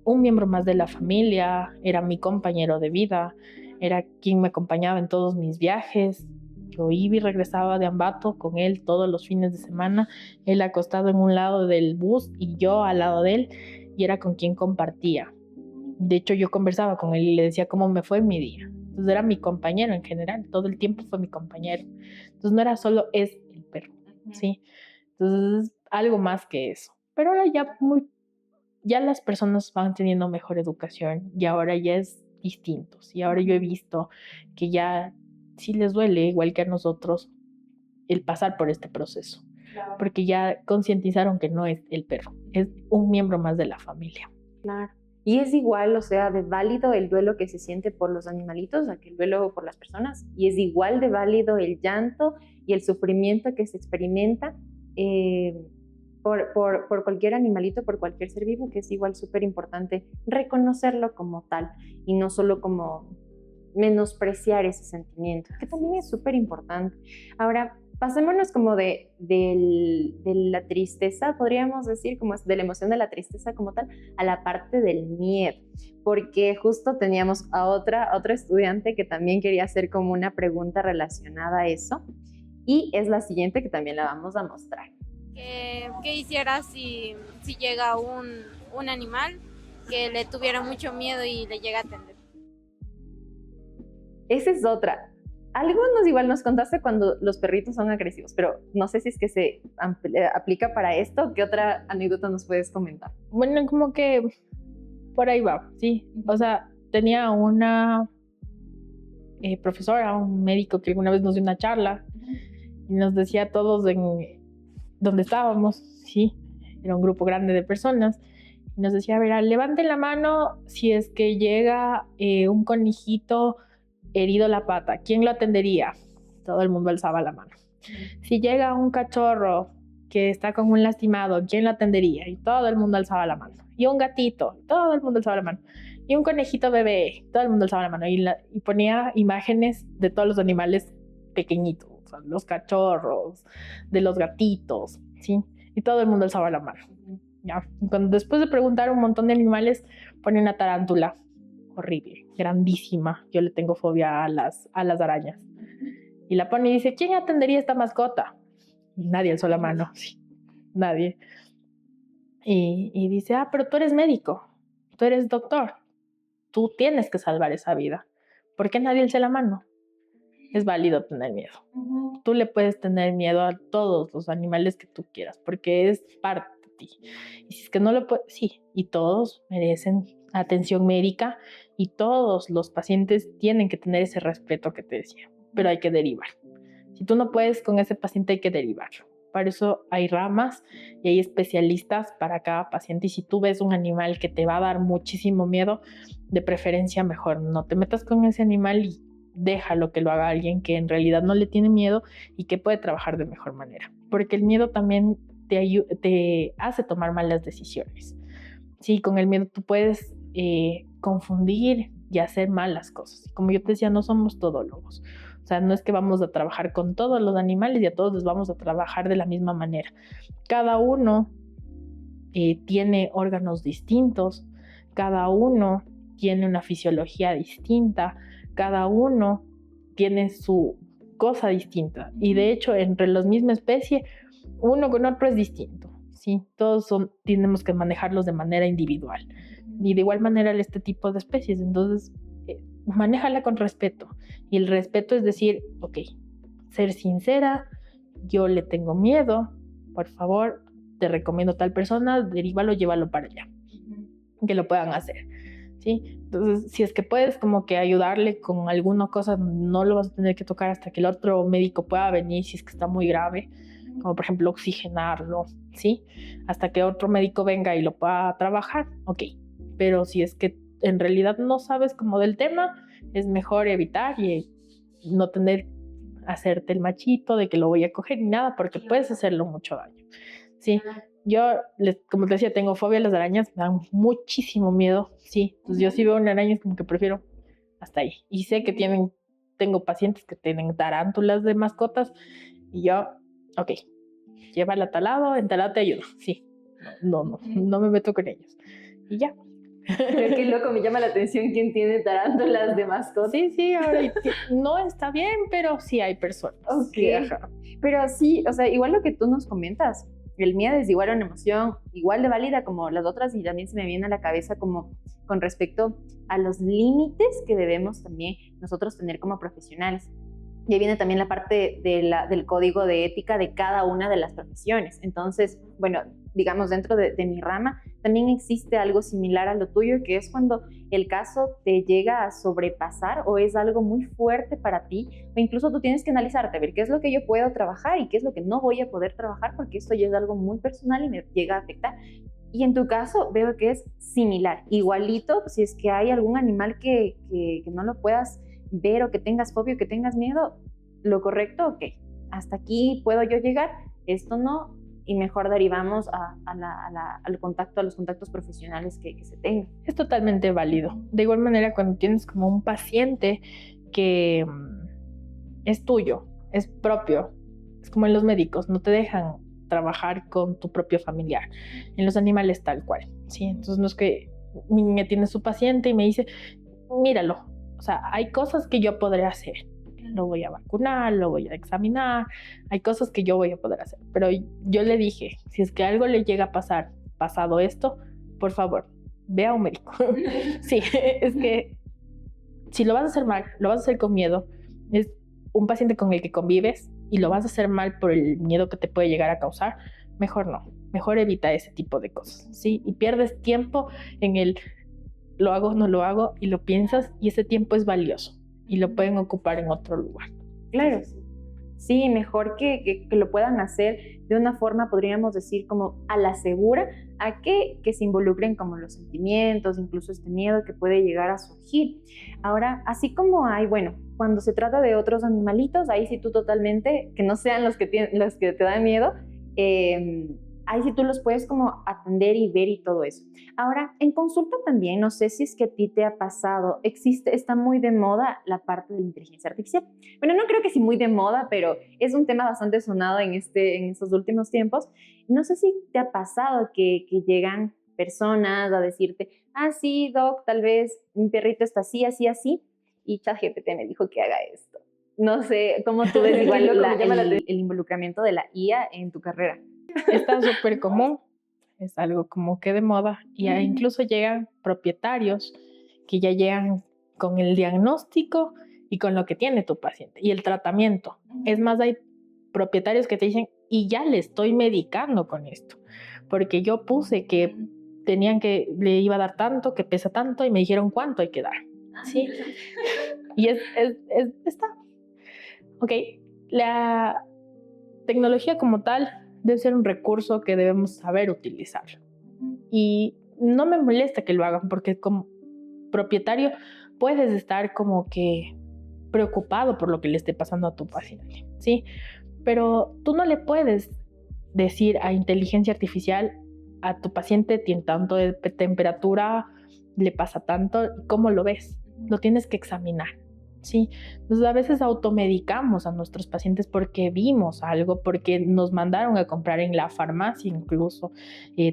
un miembro más de la familia, era mi compañero de vida, era quien me acompañaba en todos mis viajes. Yo iba y regresaba de Ambato con él todos los fines de semana, él acostado en un lado del bus y yo al lado de él, y era con quien compartía. De hecho, yo conversaba con él y le decía cómo me fue mi día. Entonces era mi compañero en general, todo el tiempo fue mi compañero. Entonces no era solo es el perro, ¿sí? Entonces algo más que eso. Pero ahora ya las personas van teniendo mejor educación y ahora ya es distinto. Y ahora yo he visto que ya sí les duele, igual que a nosotros, el pasar por este proceso. Claro. Porque ya concientizaron que no es el perro, es un miembro más de la familia. Claro. Y es igual, o sea, de válido el duelo que se siente por los animalitos a que el duelo por las personas. Y es igual de válido el llanto y el sufrimiento que se experimenta por cualquier animalito, por cualquier ser vivo, que es igual súper importante reconocerlo como tal y no solo como menospreciar ese sentimiento, que también es súper importante. Ahora, pasémonos como de la tristeza, podríamos decir, como de la emoción de la tristeza como tal, a la parte del miedo, porque justo teníamos a otra estudiante que también quería hacer como una pregunta relacionada a eso, y es la siguiente que también la vamos a mostrar. ¿Qué hicieras si llega un animal que le tuviera mucho miedo y le llega a atender? Esa es otra. Algo igual nos contaste cuando los perritos son agresivos, pero no sé si es que se aplica para esto. ¿Qué otra anécdota nos puedes comentar? Bueno, como que por ahí va, sí. O sea, tenía una profesora, un médico que alguna vez nos dio una charla y nos decía a todos donde estábamos, sí, era un grupo grande de personas, y nos decía, a ver, levanten la mano si es que llega un conejito herido la pata, ¿quién lo atendería? Todo el mundo alzaba la mano. Si llega un cachorro que está con un lastimado, ¿quién lo atendería? Y todo el mundo alzaba la mano. Y un gatito, todo el mundo alzaba la mano. Y un conejito bebé, todo el mundo alzaba la mano. Y ponía imágenes de todos los animales pequeñitos, o sea, los cachorros, de los gatitos, ¿sí? Y todo el mundo alzaba la mano. ¿Ya? Y cuando después de preguntar un montón de animales, ponía una tarántula horrible, grandísima. Yo le tengo fobia a las arañas. Y la pone y dice, ¿quién atendería esta mascota? Y nadie alzó la mano, sí, nadie. y dice, pero tú eres médico, tú eres doctor, tú tienes que salvar esa vida. ¿Por qué nadie alza la mano? Es válido tener miedo. Tú le puedes tener miedo a todos los animales que tú quieras, porque es parte de ti. Y si es que no lo puedes, sí, y todos merecen atención médica y todos los pacientes tienen que tener ese respeto que te decía, pero hay que derivar. Si tú no puedes con ese paciente, hay que derivarlo. Para eso hay ramas y hay especialistas para cada paciente. Y si tú ves un animal que te va a dar muchísimo miedo, de preferencia mejor no te metas con ese animal y déjalo que lo haga alguien que en realidad no le tiene miedo y que puede trabajar de mejor manera. Porque el miedo también te hace tomar malas decisiones. Sí, con el miedo tú puedes confundir y hacer malas cosas. Como yo te decía, no somos todólogos. O sea, no es que vamos a trabajar con todos los animales y a todos les vamos a trabajar de la misma manera. Cada uno tiene órganos distintos, cada uno tiene una fisiología distinta, cada uno tiene su cosa distinta. Y de hecho, entre la misma especie, uno con otro es distinto. ¿Sí? Todos tenemos que manejarlos de manera individual. Y de igual manera este tipo de especies. Entonces, manéjala con respeto. Y el respeto es decir, ok, ser sincera, yo le tengo miedo, por favor, te recomiendo tal persona, derívalo, llévalo para allá. Que lo puedan hacer. ¿Sí? Entonces, si es que puedes como que ayudarle con alguna cosa, no lo vas a tener que tocar hasta que el otro médico pueda venir si es que está muy grave, como por ejemplo oxigenarlo, ¿sí? Hasta que otro médico venga y lo pueda trabajar, ok. Pero si es que en realidad no sabes como del tema, es mejor evitar y no hacerte el machito de que lo voy a coger ni nada, porque puedes hacerlo mucho daño, ¿sí? Yo, como te decía, tengo fobia a las arañas, me dan muchísimo miedo, sí. Entonces yo si veo una araña es como que prefiero hasta ahí. Y sé que tengo pacientes que tienen tarántulas de mascotas y yo, ok, llévala a tal lado, en tal lado te ayudo, sí. No me meto con ellos. Y ya. Pero qué loco, me llama la atención quién tiene tarántulas de mascota. Sí, ahora no está bien, pero sí hay personas. Ok. Sí, ajá. Pero sí, o sea, igual lo que tú nos comentas, el miedo es igual una emoción igual de válida como las otras y también se me viene a la cabeza como con respecto a los límites que debemos también nosotros tener como profesionales. Y ahí viene también la parte del código de ética de cada una de las profesiones. Entonces, bueno, digamos, dentro de mi rama, también existe algo similar a lo tuyo, que es cuando el caso te llega a sobrepasar o es algo muy fuerte para ti, o incluso tú tienes que analizarte, a ver qué es lo que yo puedo trabajar y qué es lo que no voy a poder trabajar, porque esto ya es algo muy personal y me llega a afectar. Y en tu caso veo que es similar, igualito, si es que hay algún animal que no lo puedas ver o que tengas fobia o que tengas miedo, lo correcto, ok, hasta aquí puedo yo llegar, esto no, y mejor derivamos al contacto, a los contactos profesionales que se tengan. Es totalmente válido. De igual manera, cuando tienes como un paciente que es tuyo, es propio, es como en los médicos, no te dejan trabajar con tu propio familiar. En los animales tal cual, ¿sí? Entonces no es que me tiene su paciente y me dice, míralo, o sea, hay cosas que yo podré hacer. Lo voy a vacunar, lo voy a examinar, hay cosas que yo voy a poder hacer. Pero yo le dije, si es que algo le llega a pasar, pasado esto, por favor, ve a un médico. Sí, es que si lo vas a hacer mal, lo vas a hacer con miedo, es un paciente con el que convives y lo vas a hacer mal por el miedo que te puede llegar a causar, mejor no, mejor evita ese tipo de cosas, ¿sí? Y pierdes tiempo en el lo hago, no lo hago, y lo piensas, y ese tiempo es valioso y lo pueden ocupar en otro lugar. Claro, sí, mejor que lo puedan hacer de una forma, podríamos decir, como a la segura, a que se involucren como los sentimientos, incluso este miedo que puede llegar a surgir. Ahora, así como hay, bueno, cuando se trata de otros animalitos, ahí sí tú totalmente, que no sean los que te dan miedo, ahí sí tú los puedes como atender y ver y todo eso. Ahora, en consulta también, no sé si es que a ti te ha pasado, está muy de moda la parte de la inteligencia artificial. Bueno, no creo que sí muy de moda, pero es un tema bastante sonado en estos últimos tiempos. No sé si te ha pasado que llegan personas a decirte, sí, doc, tal vez mi perrito está así, así, así, y ChatGPT me dijo que haga esto. No sé, ¿cómo tú ves igual el involucramiento de la IA en tu carrera? Está súper común. es algo como que de moda y incluso llegan propietarios que ya llegan con el diagnóstico y con lo que tiene tu paciente y el tratamiento. Es más, hay propietarios que te dicen, y ya le estoy medicando con esto, porque yo puse que le iba a dar tanto, que pesa tanto, y me dijeron cuánto hay que dar, ¿sí? Y está. Ok, la tecnología como tal debe ser un recurso que debemos saber utilizar. Y no me molesta que lo hagan, porque como propietario puedes estar como que preocupado por lo que le esté pasando a tu paciente, ¿sí? Pero tú no le puedes decir a inteligencia artificial, a tu paciente tiene tanto de temperatura, le pasa tanto, ¿cómo lo ves? Lo tienes que examinar, ¿sí? Entonces a veces automedicamos a nuestros pacientes porque vimos algo, porque nos mandaron a comprar en la farmacia incluso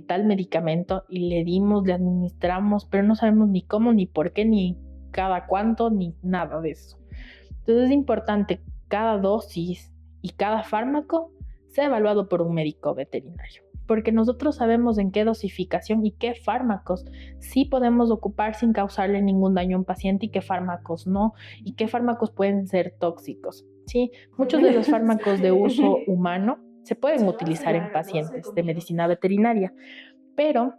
tal medicamento y le dimos, le administramos, pero no sabemos ni cómo, ni por qué, ni cada cuánto, ni nada de eso. Entonces es importante cada dosis y cada fármaco sea evaluado por un médico veterinario, porque nosotros sabemos en qué dosificación y qué fármacos sí podemos ocupar sin causarle ningún daño a un paciente y qué fármacos no, y qué fármacos pueden ser tóxicos, ¿sí? Muchos de los fármacos de uso humano se pueden utilizar en pacientes de medicina veterinaria, pero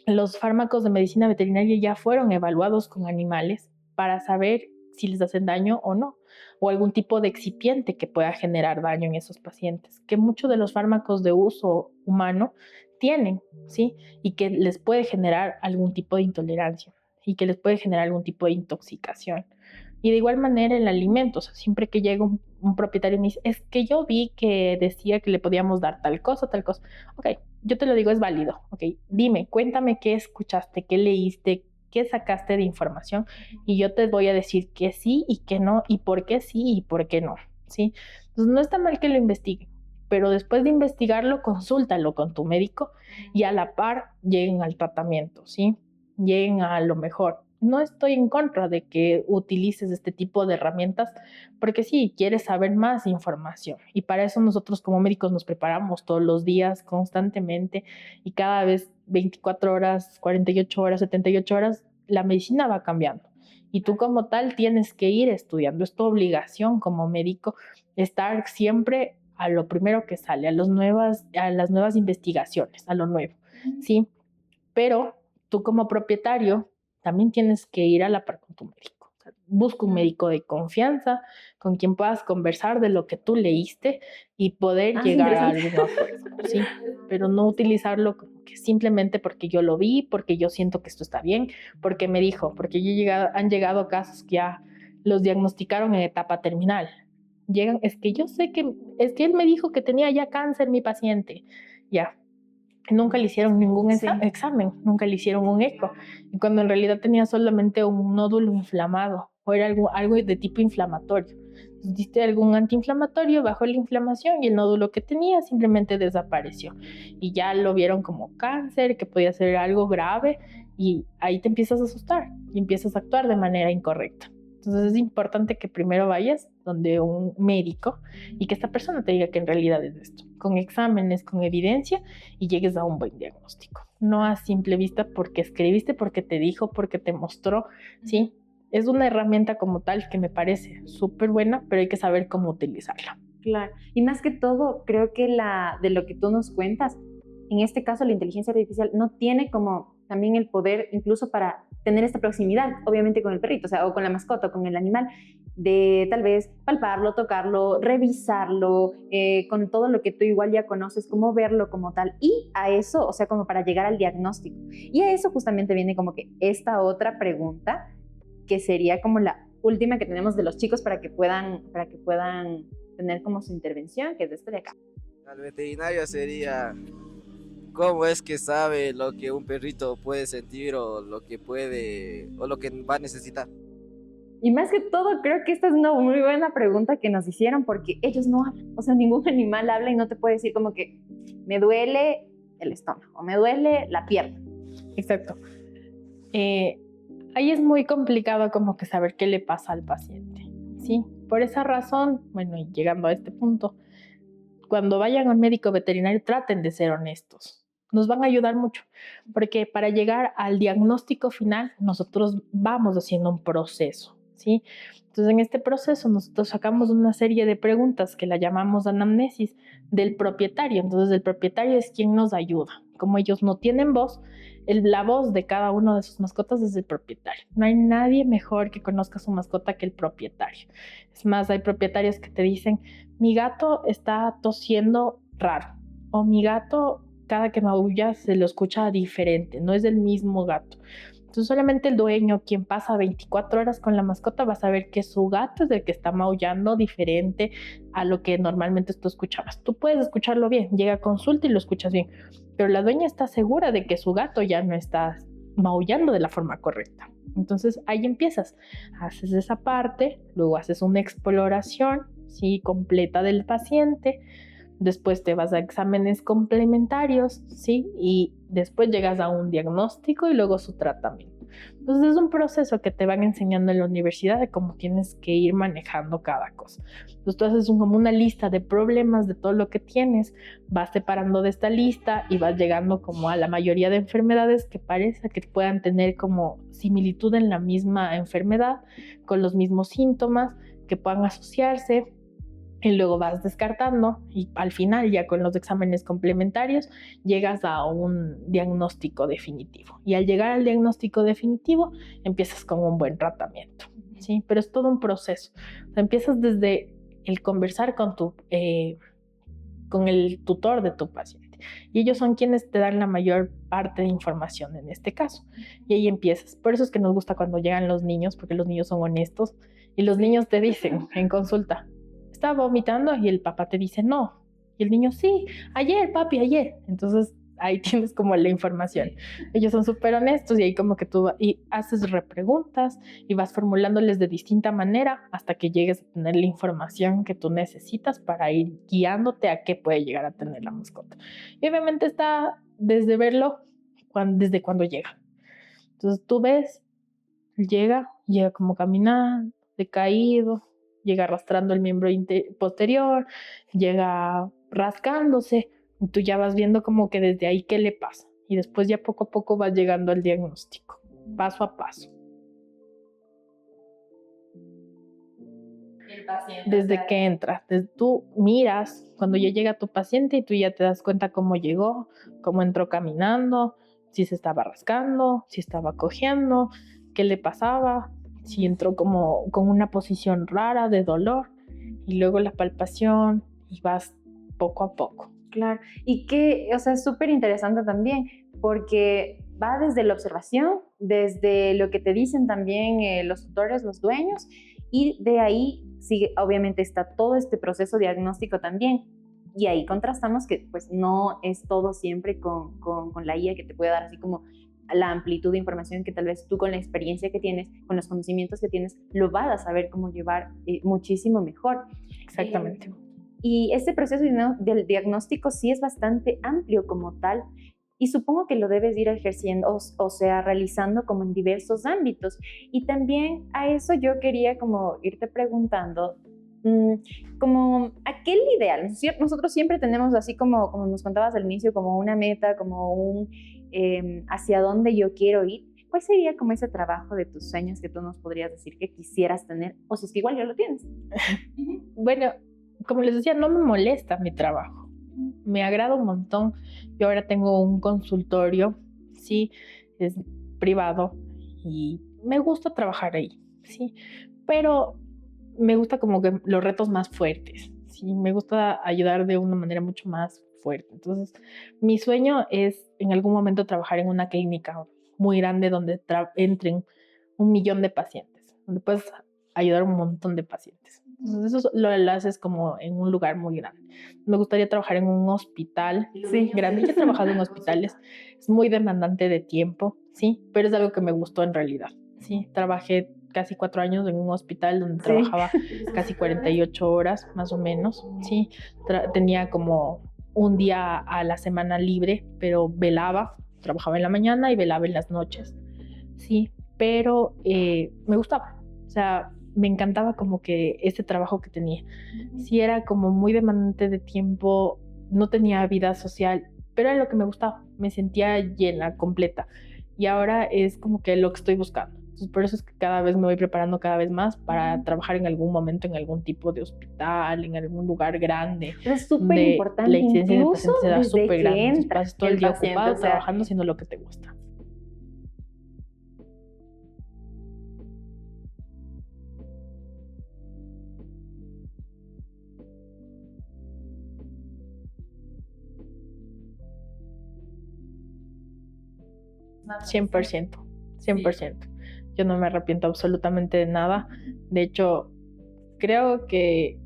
los fármacos de medicina veterinaria ya fueron evaluados con animales para saber si les hacen daño o no, o algún tipo de excipiente que pueda generar daño en esos pacientes, que muchos de los fármacos de uso humano tienen, ¿sí? Y que les puede generar algún tipo de intolerancia y que les puede generar algún tipo de intoxicación. Y de igual manera el alimento, o sea, siempre que llega un propietario y me dice, es que yo vi que decía que le podíamos dar tal cosa. Ok, yo te lo digo, es válido, ok, dime, cuéntame qué escuchaste, qué leíste, qué sacaste de información y yo te voy a decir que sí y que no y por qué sí y por qué no, ¿sí? Entonces no está mal que lo investiguen, pero después de investigarlo, consúltalo con tu médico y a la par lleguen al tratamiento, ¿sí? Lleguen a lo mejor. No estoy en contra de que utilices este tipo de herramientas porque sí, quieres saber más información y para eso nosotros como médicos nos preparamos todos los días, constantemente y cada vez 24 horas, 48 horas, 78 horas, la medicina va cambiando. Y tú como tal tienes que ir estudiando. Es tu obligación como médico estar siempre a lo primero que sale, a las nuevas investigaciones, a lo nuevo, ¿sí? Pero tú como propietario también tienes que ir a la par con tu médico. O sea, busca un médico de confianza con quien puedas conversar de lo que tú leíste y poder llegar a algún acuerdo, ¿sí? Pero no utilizarlo como que simplemente porque yo lo vi, porque yo siento que esto está bien, porque me dijo, porque han llegado casos que ya los diagnosticaron en etapa terminal. Llegan, es que él me dijo que tenía ya cáncer mi paciente, ya. Nunca le hicieron ningún examen, nunca le hicieron un eco, y cuando en realidad tenía solamente un nódulo inflamado o era algo de tipo inflamatorio. Entonces, diste algún antiinflamatorio, bajó la inflamación y el nódulo que tenía simplemente desapareció. Y ya lo vieron como cáncer, que podía ser algo grave, y ahí te empiezas a asustar y empiezas a actuar de manera incorrecta. Entonces es importante que primero vayas donde un médico y que esta persona te diga que en realidad es esto, con exámenes, con evidencia y llegues a un buen diagnóstico. No a simple vista porque escribiste, porque te dijo, porque te mostró, ¿sí? Es una herramienta como tal que me parece súper buena, pero hay que saber cómo utilizarla. Claro, y más que todo, creo que de lo que tú nos cuentas, en este caso la inteligencia artificial no tiene como también el poder incluso para tener esta proximidad, obviamente con el perrito, o sea, o con la mascota, o con el animal, de tal vez palparlo, tocarlo, revisarlo, con todo lo que tú igual ya conoces, cómo verlo como tal, y a eso, o sea, como para llegar al diagnóstico. Y a eso justamente viene como que esta otra pregunta, que sería como la última que tenemos de los chicos para que puedan tener como su intervención, que es este de acá. Al veterinario sería cómo es que sabe lo que un perrito puede sentir o lo que va a necesitar. Y más que todo, creo que esta es una muy buena pregunta que nos hicieron porque ellos no hablan, o sea, ningún animal habla y no te puede decir como que me duele el estómago o me duele la pierna. Exacto. Ahí es muy complicado como que saber qué le pasa al paciente, ¿sí? Por esa razón, bueno, y llegando a este punto, cuando vayan al médico veterinario traten de ser honestos. nos van a ayudar mucho, porque para llegar al diagnóstico final nosotros vamos haciendo un proceso, ¿sí? Entonces en este proceso nosotros sacamos una serie de preguntas que la llamamos anamnesis del propietario. Entonces el propietario es quien nos ayuda. Como ellos no tienen voz, la voz de cada uno de sus mascotas es el propietario. No hay nadie mejor que conozca su mascota que el propietario. Es más, hay propietarios que te dicen, mi gato está tosiendo raro, o mi gato cada que maulla se lo escucha diferente, no es el mismo gato. Entonces solamente el dueño, quien pasa 24 horas con la mascota, va a saber que su gato es el que está maullando diferente a lo que normalmente tú escuchabas. Tú puedes escucharlo bien, llega a consulta y lo escuchas bien, pero la dueña está segura de que su gato ya no está maullando de la forma correcta. Entonces ahí empiezas, haces esa parte, luego haces una exploración, ¿sí?, completa del paciente. Después te vas a exámenes complementarios, ¿sí? Y después llegas a un diagnóstico y luego su tratamiento. Entonces es un proceso que te van enseñando en la universidad de cómo tienes que ir manejando cada cosa. Entonces tú haces como una lista de problemas de todo lo que tienes, vas separando de esta lista y vas llegando como a la mayoría de enfermedades que parece que puedan tener como similitud en la misma enfermedad, con los mismos síntomas, que puedan asociarse. Y luego vas descartando y al final ya con los exámenes complementarios llegas a un diagnóstico definitivo. Y al llegar al diagnóstico definitivo empiezas con un buen tratamiento, ¿sí? Pero es todo un proceso. O sea, empiezas desde el conversar con el tutor de tu paciente. Y ellos son quienes te dan la mayor parte de información en este caso. Y ahí empiezas. Por eso es que nos gusta cuando llegan los niños, porque los niños son honestos. Y los niños te dicen en consulta, está vomitando, y el papá te dice no, y el niño sí, ayer papi, ayer. Entonces ahí tienes como la información. Ellos son súper honestos y ahí como que tú y haces repreguntas y vas formulándoles de distinta manera hasta que llegues a tener la información que tú necesitas para ir guiándote a qué puede llegar a tener la mascota. Y obviamente está desde verlo desde cuando llega. Entonces tú ves, llega como caminando, decaído, llega arrastrando el miembro posterior, llega rascándose, y tú ya vas viendo como que desde ahí qué le pasa. Y después ya poco a poco vas llegando al diagnóstico, paso a paso. Desde que entras, tú miras cuando ya llega tu paciente y tú ya te das cuenta cómo llegó, cómo entró caminando, si se estaba rascando, si estaba cojeando, qué le pasaba, si entró como con una posición rara de dolor, y luego la palpación, y vas poco a poco. Claro, y que, o sea, es súper interesante también, porque va desde la observación, desde lo que te dicen también los tutores, los dueños, y de ahí sigue, obviamente está todo este proceso diagnóstico también, y ahí contrastamos que pues no es todo siempre con la IA que te puede dar así como la amplitud de información que tal vez tú con la experiencia que tienes, con los conocimientos que tienes, lo vas a saber cómo llevar muchísimo mejor. Exactamente. Y este proceso del diagnóstico sí es bastante amplio como tal, y supongo que lo debes ir ejerciendo, o sea, realizando como en diversos ámbitos. Y también a eso yo quería como irte preguntando, como aquel ideal. Nosotros siempre tenemos así como nos contabas al inicio, como una meta, como un hacia dónde yo quiero ir. ¿Cuál sería como ese trabajo de tus sueños que tú nos podrías decir que quisieras tener? O si es que igual ya lo tienes. Bueno, como les decía, no me molesta mi trabajo. Me agrada un montón. Yo ahora tengo un consultorio, sí, es privado y me gusta trabajar ahí, sí, pero me gusta como que los retos más fuertes, sí, me gusta ayudar de una manera mucho más fuerte. Entonces, mi sueño es en algún momento trabajar en una clínica muy grande donde entren 1 millón de pacientes, donde puedes ayudar a un montón de pacientes. Entonces, eso lo haces como en un lugar muy grande. Me gustaría trabajar en un hospital, sí, grande. Yo he trabajado en hospitales, es muy demandante de tiempo, sí, pero es algo que me gustó en realidad, sí. Trabajé casi 4 años en un hospital donde trabajaba casi 48 horas, más o menos, sí. Tenía como un día a la semana libre, pero velaba, trabajaba en la mañana y velaba en las noches, sí, pero me gustaba, o sea, me encantaba como que ese trabajo que tenía. Sí, era como muy demandante de tiempo, no tenía vida social, pero era lo que me gustaba. me sentía llena, completa. Y ahora es como que lo que estoy buscando. Entonces, por eso es que cada vez me voy preparando cada vez más para trabajar en algún momento en algún tipo de hospital, en algún lugar grande. Es súper donde importante, la incidencia de incluso pacientes era desde súper que grande. Entonces, entra pasas todo el el día paciente, ocupado o sea, trabajando haciendo lo que te gusta. más 100%, 100%. Yo no me arrepiento absolutamente de nada. De hecho, creo que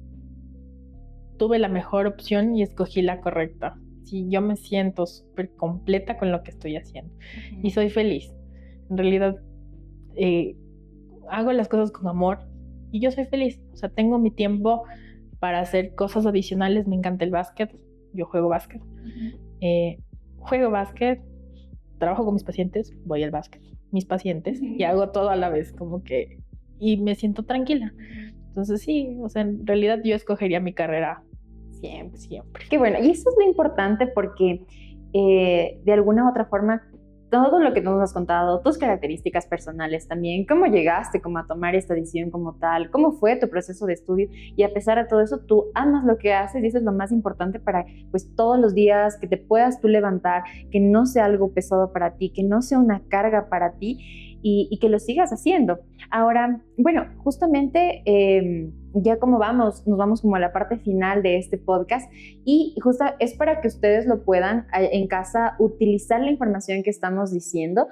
tuve la mejor opción y escogí la correcta. Sí, yo me siento súper completa con lo que estoy haciendo y soy feliz. En realidad, hago las cosas con amor y yo soy feliz. O sea, tengo mi tiempo para hacer cosas adicionales. Me encanta el básquet. Yo juego básquet. Juego básquet, trabajo con mis pacientes, voy al básquet, mis pacientes, y hago todo a la vez, como que, y me siento tranquila. Entonces sí, o sea, en realidad yo escogería mi carrera siempre, siempre. Qué bueno, y eso es lo importante porque de alguna u otra forma, todo lo que nos has contado, tus características personales también, cómo llegaste como a tomar esta decisión como tal, cómo fue tu proceso de estudio, y a pesar de todo eso, tú amas lo que haces y eso es lo más importante para pues todos los días que te puedas tú levantar, que no sea algo pesado para ti, que no sea una carga para ti y que lo sigas haciendo. Ahora, bueno, justamente ya como nos vamos como a la parte final de este podcast y justo es para que ustedes lo puedan en casa utilizar la información que estamos diciendo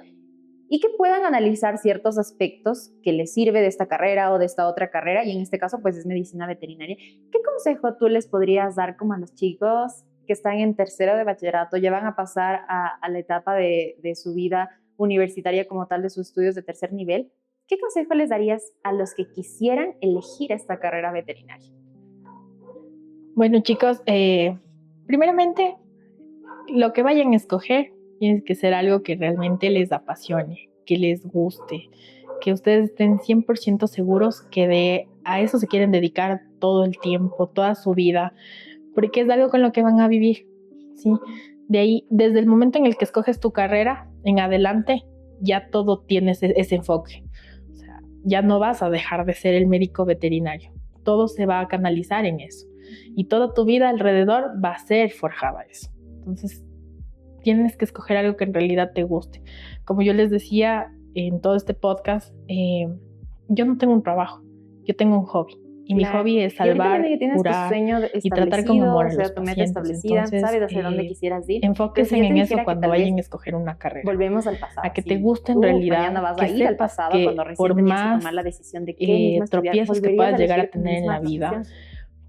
y que puedan analizar ciertos aspectos que les sirve de esta carrera o de esta otra carrera, y en este caso pues es medicina veterinaria. ¿Qué consejo tú les podrías dar como a los chicos que están en tercero de bachillerato, ya van a pasar a la etapa de su vida universitaria como tal, de sus estudios de tercer nivel? ¿Qué consejo les darías a los que quisieran elegir esta carrera veterinaria? Bueno, chicos, primeramente, lo que vayan a escoger tiene que ser algo que realmente les apasione, que les guste, que ustedes estén 100% seguros que a eso se quieren dedicar todo el tiempo, toda su vida, porque es algo con lo que van a vivir, ¿sí? De ahí, desde el momento en el que escoges tu carrera en adelante, ya todo tiene ese enfoque. O sea, ya no vas a dejar de ser el médico veterinario. Todo se va a canalizar en eso. Y toda tu vida alrededor va a ser forjada a eso. Entonces, tienes que escoger algo que en realidad te guste. Como yo les decía en todo este podcast, yo no tengo un trabajo, yo tengo un hobby. Y mi hobby es salvar, curar y tratar con amor a los pacientes. Entonces, sabes hacia dónde quisieras ir. Enfóquense en eso cuando vayan a escoger una carrera. Volvemos al pasado. A que te guste en realidad, vas que a ir al sepas pasado que cuando recién por tenías que más tomar la decisión de qué misma estudiar, tropiezos que volverías puedas a llegar a elegir tu tener en la misma vida, decisión.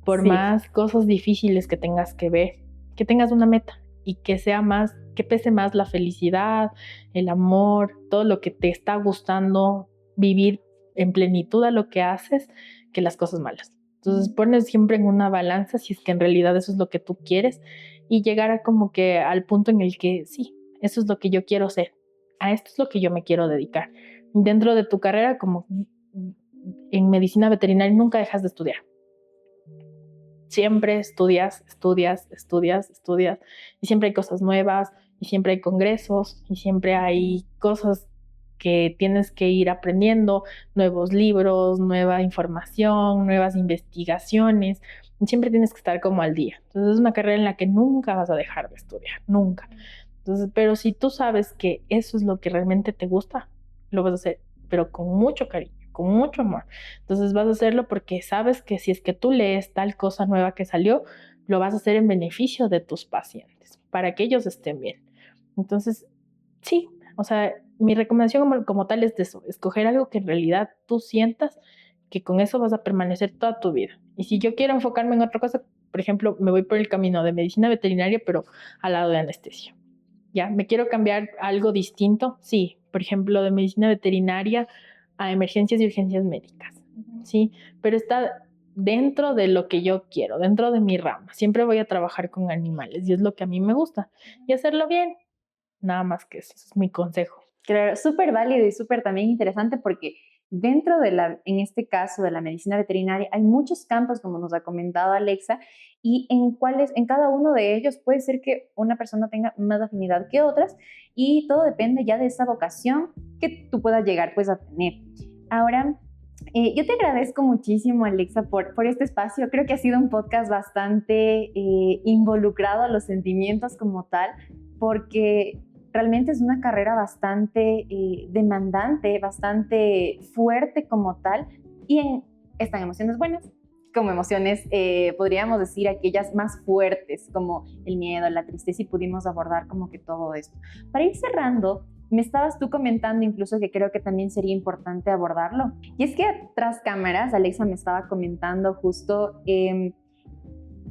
por Sí. más cosas difíciles que tengas que ver, que tengas una meta y que sea más, que pese más la felicidad, el amor, todo lo que te está gustando, vivir en plenitud a lo que haces, que las cosas malas. Entonces pones siempre en una balanza si es que en realidad eso es lo que tú quieres y llegar a como que al punto en el que sí, eso es lo que yo quiero ser, a esto es lo que yo me quiero dedicar. Dentro de tu carrera, como en medicina veterinaria, nunca dejas de estudiar. Siempre estudias y siempre hay cosas nuevas y siempre hay congresos y siempre hay cosas que tienes que ir aprendiendo, nuevos libros, nueva información, nuevas investigaciones, y siempre tienes que estar como al día. Entonces es una carrera en la que nunca vas a dejar de estudiar, nunca. Entonces, pero si tú sabes que eso es lo que realmente te gusta, lo vas a hacer, pero con mucho cariño, con mucho amor. Entonces vas a hacerlo porque sabes que si es que tú lees tal cosa nueva que salió, lo vas a hacer en beneficio de tus pacientes, para que ellos estén bien. Entonces, sí, o sea, mi recomendación como tal es de eso, escoger algo que en realidad tú sientas que con eso vas a permanecer toda tu vida. Y si yo quiero enfocarme en otra cosa, por ejemplo, me voy por el camino de medicina veterinaria, pero al lado de anestesia. ¿Ya? ¿Me quiero cambiar a algo distinto? Sí, por ejemplo, de medicina veterinaria a emergencias y urgencias médicas, ¿sí? Pero está dentro de lo que yo quiero, dentro de mi rama. Siempre voy a trabajar con animales y es lo que a mí me gusta. Y hacerlo bien, nada más que eso, ese es mi consejo. Claro, súper válido y súper también interesante porque dentro en este caso de la medicina veterinaria, hay muchos campos, como nos ha comentado Alexa, y en cada uno de ellos puede ser que una persona tenga más afinidad que otras, y todo depende ya de esa vocación que tú puedas llegar pues a tener. Ahora, yo te agradezco muchísimo, Alexa, por este espacio. Creo que ha sido un podcast bastante involucrado a los sentimientos como tal, porque realmente es una carrera bastante demandante, bastante fuerte como tal, y están emociones buenas, como emociones, podríamos decir, aquellas más fuertes, como el miedo, la tristeza, y pudimos abordar como que todo esto. Para ir cerrando, me estabas tú comentando incluso que creo que también sería importante abordarlo. Y es que tras cámaras, Alexa me estaba comentando justo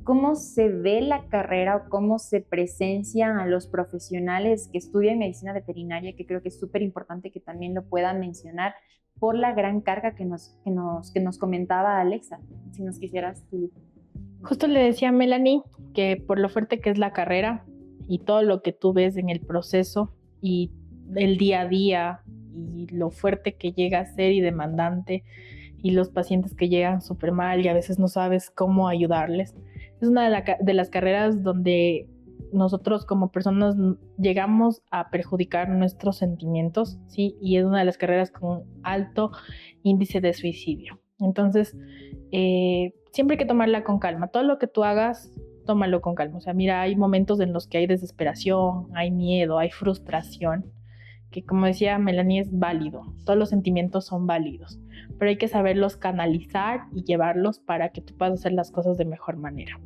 cómo se ve la carrera o cómo se presencian a los profesionales que estudian medicina veterinaria, que creo que es súper importante que también lo puedan mencionar por la gran carga que nos comentaba Alexa. Si nos quisieras tú. Justo le decía a Melanie que por lo fuerte que es la carrera y todo lo que tú ves en el proceso y el día a día y lo fuerte que llega a ser y demandante, y los pacientes que llegan súper mal y a veces no sabes cómo ayudarles, es una de las carreras donde nosotros como personas llegamos a perjudicar nuestros sentimientos, ¿sí? Y es una de las carreras con alto índice de suicidio. Entonces, siempre hay que tomarla con calma. Todo lo que tú hagas, tómalo con calma. O sea, mira, hay momentos en los que hay desesperación, hay miedo, hay frustración, que como decía Melanie, es válido. Todos los sentimientos son válidos, pero hay que saberlos canalizar y llevarlos para que tú puedas hacer las cosas de mejor manera.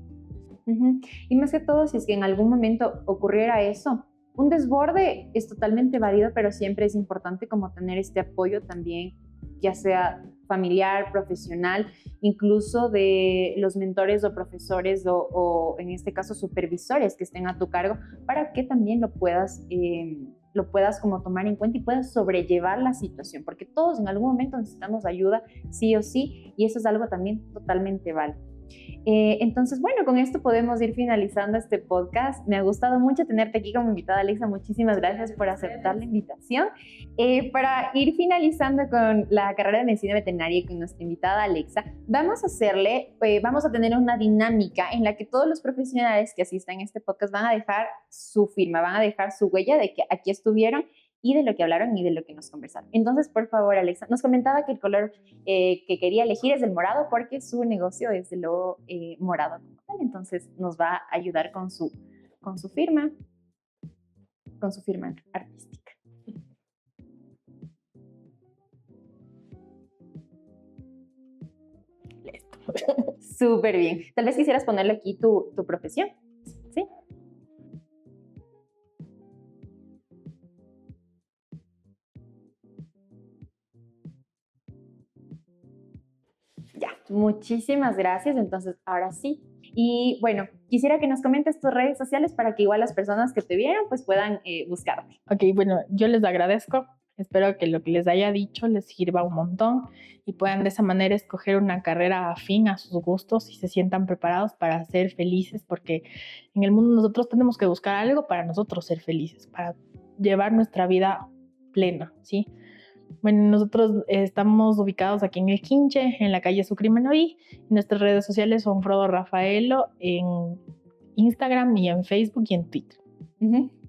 Y más que todo, si es que en algún momento ocurriera eso, un desborde es totalmente válido, pero siempre es importante como tener este apoyo también, ya sea familiar, profesional, incluso de los mentores o profesores o en este caso supervisores que estén a tu cargo, para que también lo puedas como tomar en cuenta y puedas sobrellevar la situación, porque todos en algún momento necesitamos ayuda, sí o sí, y eso es algo también totalmente válido. Entonces, bueno, con esto podemos ir finalizando este podcast. Me ha gustado mucho tenerte aquí como invitada, Alexa. Muchísimas gracias por aceptar la invitación. Para ir finalizando con la carrera de medicina veterinaria y con nuestra invitada Alexa, vamos a tener una dinámica en la que todos los profesionales que asistan a este podcast van a dejar su firma, van a dejar su huella de que aquí estuvieron y de lo que hablaron y de lo que nos conversaron. Entonces, por favor, Alexa, nos comentaba que el color que quería elegir es el morado porque su negocio es de lo morado. Entonces, nos va a ayudar con su firma artística. Listo. Súper bien. Tal vez quisieras ponerle aquí tu profesión, ¿sí? Ya, muchísimas gracias. Entonces, ahora sí. Y bueno, quisiera que nos comentes tus redes sociales para que igual las personas que te vieron pues puedan buscarte. Ok, bueno, yo les agradezco. Espero que lo que les haya dicho les sirva un montón y puedan de esa manera escoger una carrera afín a sus gustos y se sientan preparados para ser felices, porque en el mundo nosotros tenemos que buscar algo para nosotros ser felices, para llevar nuestra vida plena, ¿sí? Bueno, nosotros estamos ubicados aquí en El Quinche, en la calle Sucre y Menoví. Nuestras redes sociales son Frodo Rafaelo en Instagram y en Facebook y en Twitter.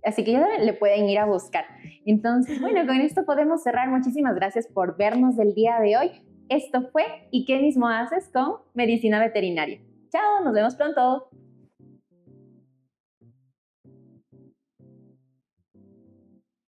Así que ya le pueden ir a buscar. Entonces, bueno, con esto podemos cerrar. Muchísimas gracias por vernos el día de hoy. Esto fue ¿Y qué mismo haces con Medicina Veterinaria? Chao, nos vemos pronto.